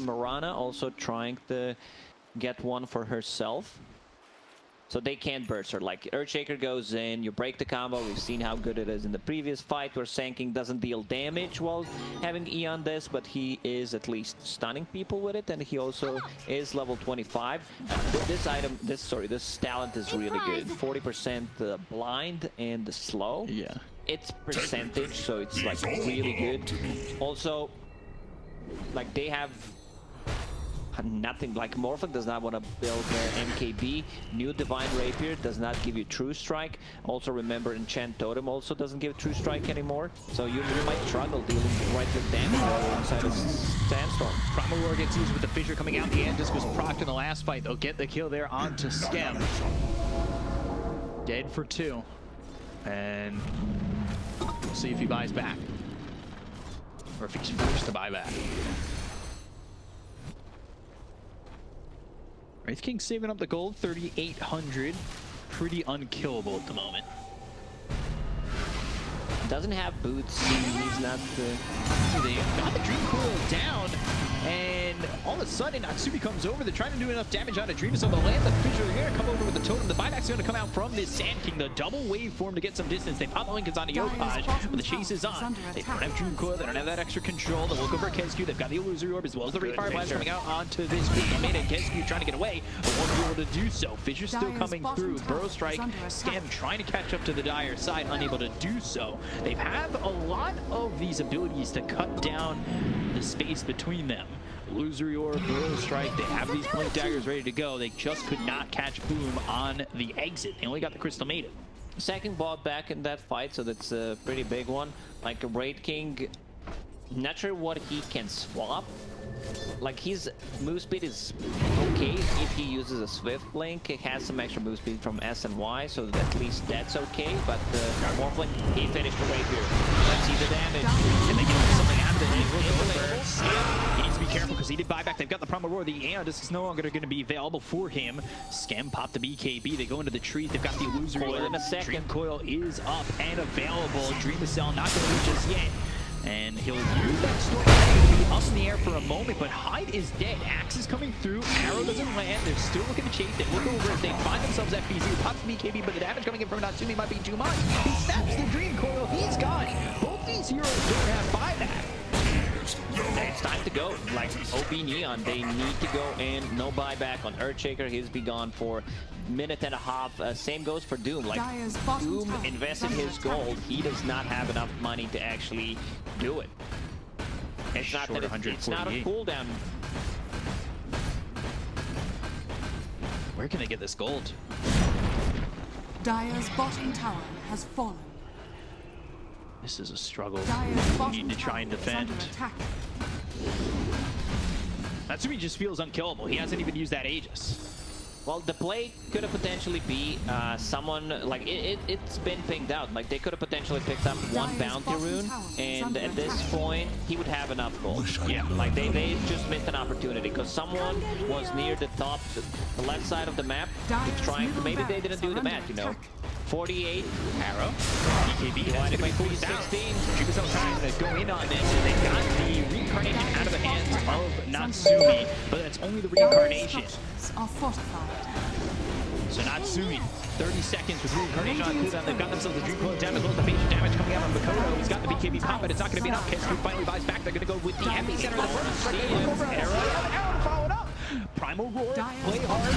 Morana also trying to get one for herself. So they can't burst her. Like, Earthshaker goes in, you break the combo. We've seen how good it is in the previous fight where Sandking doesn't deal damage while having Eon Disc, but he is at least stunning people with it, and he also is level 25. This talent is really good. 40% blind and slow. Yeah. It's percentage, so it's like really good. Also, like they have nothing. Like Morphic does not want to build their MKB. New Divine Rapier does not give you True Strike. Also remember Enchant Totem also doesn't give True Strike anymore. So you might struggle dealing right with damage inside a Sandstorm. Primal Roar gets used with the Fissure coming out. The end just was procced in the last fight. They'll get the kill there onto Skem. Dead for 2. And we'll see if he buys back. Or if he's forced to buy back. Wraith King saving up the gold, 3,800. Pretty unkillable at the moment. Doesn't have boots. He's not. They got the Dream Coil down, and all of a sudden Natsumi comes over. They're trying to do enough damage on a Dream, so they'll land the Fissure. They're going to come over with the Totem. The buyback's going to come out from this Sand King. The double waveform to get some distance. They pop the Lincolns onto Yopaj, but the chase is on. They don't have Dream Coil. They don't have that extra control. They'll look over at Kesku. They've got the Illusory Orb as well as the Ray Fire Blast coming out onto this Crystal Maiden. Kesku trying to get away, but won't be able to do so. Fissure's still coming through. Burrow Strike, Skem trying to catch up to the Dire side, unable to do so. They have a lot of these abilities to cut down the space between them. Illusory Orb, Burrow Strike, they have these Blink Daggers ready to go. They just could not catch Boom on the exit. They only got the Crystal Maiden. Second bot back in that fight, so that's a pretty big one. Like a Raid King, not sure what he can swap. like his move speed is okay if he uses a Swift Blink. It has some extra move speed from S and Y, so at least that's okay. But Morphling, he finished the rapier. Let's see the damage. Can they get something out of it? He needs to be careful because he did buyback. They've got the Primal Roar. The Aeon-Disc is no longer going to be available for him. Scam popped the BKB. They go into the trees. They've got the Illusory. Coil in a second. Dream Coil is up and available. Dream Cell not going to reach us yet. And he'll use that storm up in the air for a moment, but Hyde is dead. Axe is coming through. Arrow doesn't land. They're still looking to chase it. Look over it. They find themselves FBZ. Pops the BKB, but the damage coming in from Natsumi might be too much. He snaps the Dream Coil. He's gone. Both these heroes don't have buyback. It's time to go. Like OP Neon, they need to go in. No buyback on Earthshaker. He's be gone for minute and a half. Same goes for Doom. Like Doom invested his gold. He does not have enough money to actually do it. It's not that it's not a cooldown. Where can they get this gold? Dire's bottom tower has fallen. This is a struggle. Dire's We need to try and defend. Natsumi just feels unkillable. He hasn't even used that Aegis. Well, the play could have potentially be someone, like, it's been pinged out. Like, they could have potentially picked up one bounty rune, and at this point, he would have enough gold. Yeah, like, they just missed an opportunity, because someone was near the top, the left side of the map, trying to, maybe they didn't do the math, you know. 48. Arrow. BKB has to be 16. Jubicel trying to go in on this, and they got the reincarnation out of the hands of Natsumi, but that's only the reincarnation. Are fortified. So Natsumi, 30 seconds with reincarnation on cooldown. They've got themselves the Dream Coil damage, the patient damage coming out on Makoto. He's got the BKB pop, but it's not going to be enough. Kensu finally buys back. They're going to go with the epicenter. The first strike. They look over. Arrow to follow it up. Primal Roar, play hard.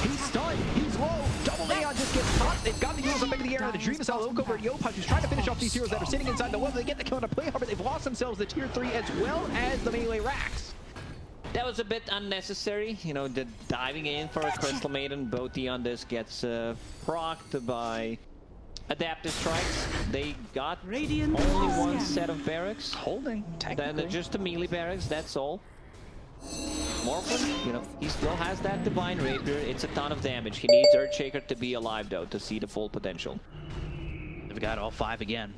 He's stunned. He's low. Double Aeon just gets caught. They've got the heroes up into the air. And the Dream Cell look over at Yopaj, who's trying to finish off these heroes that are sitting inside the web. They get the kill on a play hard, but they've lost themselves the tier 3 as well as the melee racks. That was a bit unnecessary, you know, the diving in for a Crystal Maiden. Both on this gets procced by adaptive strikes. They got only one set of barracks. Holding, technically. Then just the melee barracks, that's all. Morphin, you know, he still has that Divine Rapier. It's a ton of damage. He needs Earthshaker to be alive, though, to see the full potential. They've got all 5 again.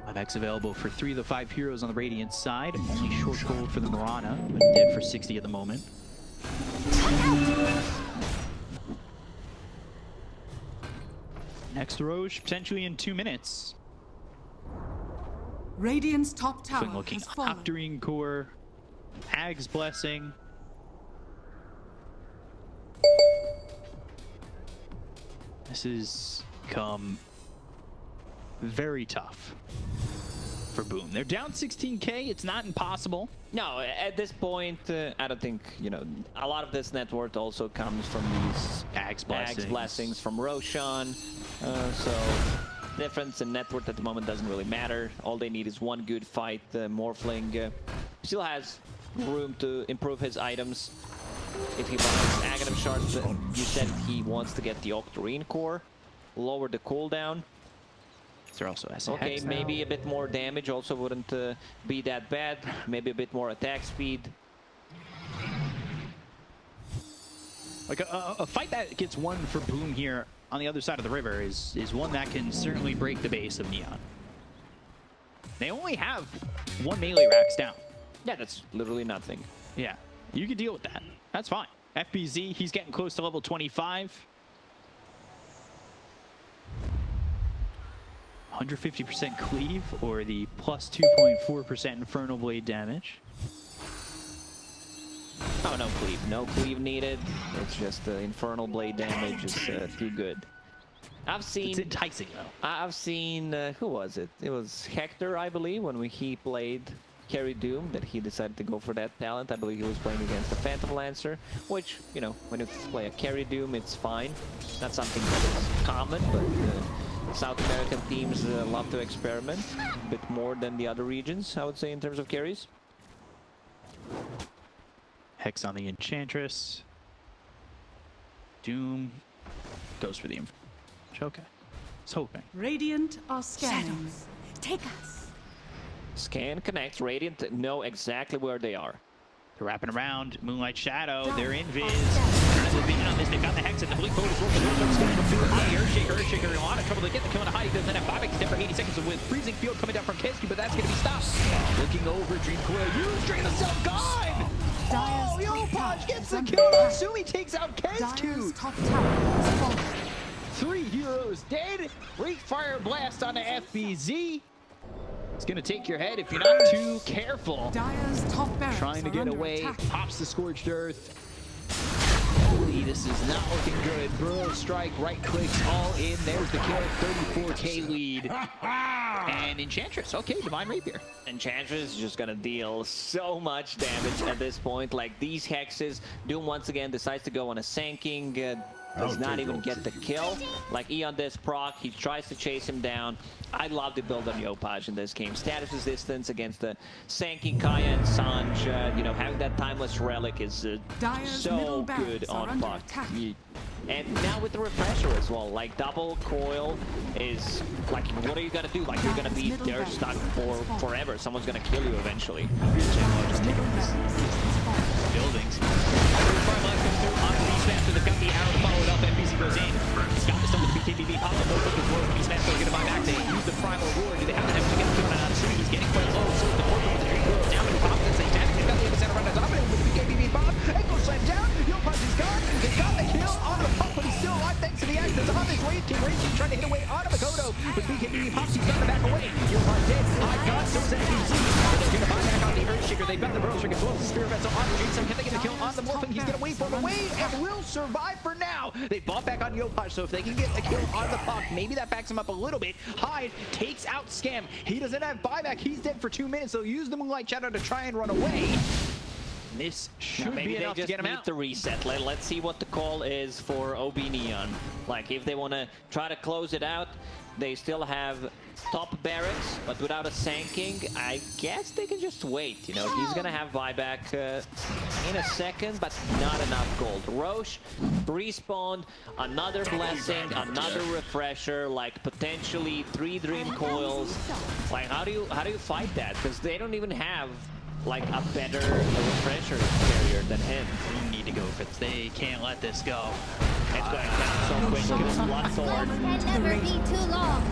Buybacks available for 3 of the 5 heroes on the Radiant side. Only short gold for the Mirana, but dead for 60 at the moment. Next Roche, potentially in 2 minutes. Radiant's top tower Looking has fallen. Octarine Core, Hag's Blessing. This has become very tough for Boom. They're down 16k. It's not impossible. No, at this point, I don't think, you know, a lot of this net worth also comes from these Hag's blessings from Roshan. So difference in net worth at the moment doesn't really matter. All they need is one good fight. Morphling still has room to improve his items. If he wants Aghanim Shards, you said he wants to get the Octarine Core, lower the cooldown. They're also okay, maybe a bit more damage also wouldn't be that bad. Maybe a bit more attack speed. Like a fight that gets won for Boom here on the other side of the river is one that can certainly break the base of Neon. They only have 1 melee racks down. Yeah, that's literally nothing. Yeah, you can deal with that. That's fine. FBZ, he's getting close to level 25. 150% cleave or the plus 2.4% Infernal Blade damage. Oh, no cleave. No cleave needed. It's just the Infernal Blade damage is too good. I've seen... It's enticing, though. I've seen... who was it? It was Hector, I believe, when he played Carry Doom, that he decided to go for that talent. I believe he was playing against the Phantom Lancer, which, you know, when you play a Carry Doom, it's fine. Not something that is common, but South American teams love to experiment a bit more than the other regions, I would say, in terms of carries. Hex on the Enchantress. Doom goes for the okay. It's hoping. Radiant are scanning. Shadows, take us. Scan connects. Radiant know exactly where they are. They're wrapping around. Moonlight Shadow. They're in Viz. Trying to vision on this. They've got the Hex and the Blink Bolt is working. Earthshaker in a lot of trouble to get the kill on a high. He doesn't have 5x there for 80 seconds with freezing field coming down from Kesky, but that's going to be stopped. Looking over, Dream Coil. Use Dream Cell gone! Oh, Yopaj gets the kill. Sumi takes out Dire's Kesky. top tower is falling. 3 heroes dead. Great Fire Blast on the FBZ. It's going to take your head if you're not too careful. Dire's top barracks Trying to are get under away, attack. pops the Scorched Earth. Holy, this is not looking good. Burrow strike, right clicks, all in. There's the kill, 34k lead. And Enchantress, okay, Divine Rapier. Enchantress is just gonna deal so much damage at this point. Like these hexes, Doom once again decides to go on a Sandking, does not even get the kill. Like Eon this proc, he tries to chase him down. I love the build on Yopaj in this game. Status resistance against the Sandking, Kaya, and Sanj. You know, having that timeless relic is Dire's so middle good barracks are on under Puck. attack. And now with the refresher as well, like double coil is like, what are you gonna do? Like you're gonna be there stuck for forever. Someone's gonna kill you eventually. Buildings. They've got the arrow followed up. NBC goes in. Got the stun with the BKBB. Pop up both of his world. Beastmaster going to buy back. They use the primal reward. Do they have to get the kill out of Sumi? He's getting quite low. So the portal with the dream girl down to pop this. They damage. They've got the other center around the top with the BKBB bomb. Echo slam down. Yopaj is gone. They got the kill on the pop, but he's still alive thanks to the axe. There's on this Wraith King. Wraith King trying to hit away on Makoto. But BKBB pops. He's got to back away. Yopaj dead. I got so is NBC. But they're going to buy back on the Earthshaker. They've got the Burrow Strike as well as the Spirit Vessel on the Jason. Can they get the kill on the Morphling? He's going to wait for him away and will survive for now. They bought back on Yopaj, so if they can get a kill on the Puck, maybe that backs him up a little bit. Hyde takes out Scam. He doesn't have buyback. He's dead for 2 minutes. They'll use the Moonlight Shadow to try and run away. This should maybe be enough they to just get him need out. to reset. Let's see what the call is for OB Neon. Like if they want to try to close it out, they still have top barracks, but without a Sandking, I guess they can just wait. You know, he's gonna have buyback in a second, but not enough gold. Roche respawned, another blessing, another refresher, like potentially 3 dream coils. Like how do you fight that? Because they don't even have like a better refresher carrier than him. They need to go for this. They can't let this go. It's going down so quick because Bloodthorn. Can never be too long.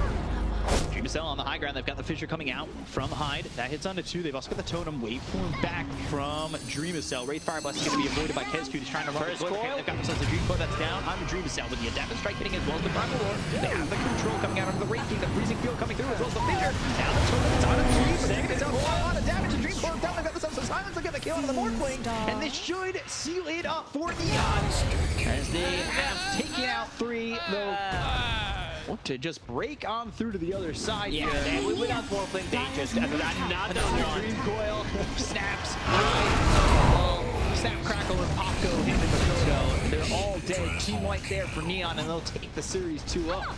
Dream Cell on the high ground. They've got the Fissure coming out from Hyde. That hits onto 2. They've also got the Totem. Wait for him back from Dream Cell. Wraith Fire Blast is going to be avoided by Kesku. He's trying to run First the coil. They've got themselves a Dream Coil that's down on the Dream Cell with the Adaptive Strike hitting as well as the Primal Roar. They have the control coming out of the Wraith King. The Freezing Field coming through as well as the Fissure. Now the Totem is on a Dream. But they're going to a lot of damage. The Dream Coil down. They've got themselves a Silence. They'll get the kill on the Morphling. And this should seal it up for Neon. As they have taken out 3, though. To just break on through to the other side. Yeah, without Morphling, they just another one. Dream Coil snaps. Well, Snap, Crackle, and Popco into Makoto. They're all dead. Team White there for Neon, and they'll take the series 2-up.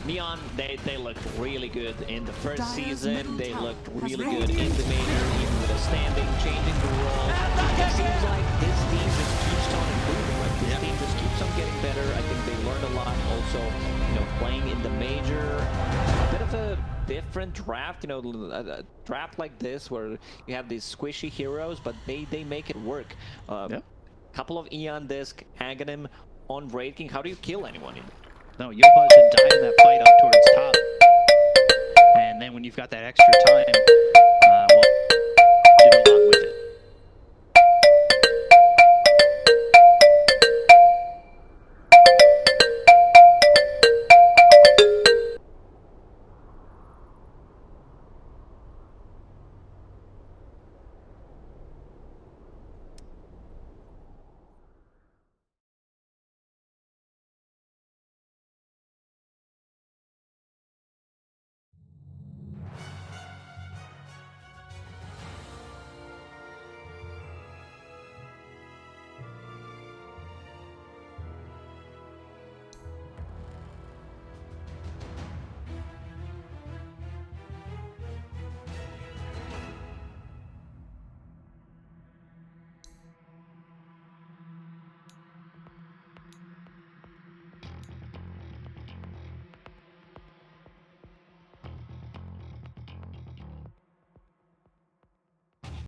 Neon, they looked really good in the first Dire's season. middle They tower looked has really been good in the major, even with a standing, changing the role. It seems like this team just keeps on improving. Like this team just keeps on getting better. I think they learned a lot. Also, you know, playing in the major, a bit of a different draft. You know, a draft like this where you have these squishy heroes, but they make it work. Couple of Eon Disc, Aghanim on Wraith King. How do you kill anyone in? No, Yopaj had died in that fight up towards top. And then when you've got that extra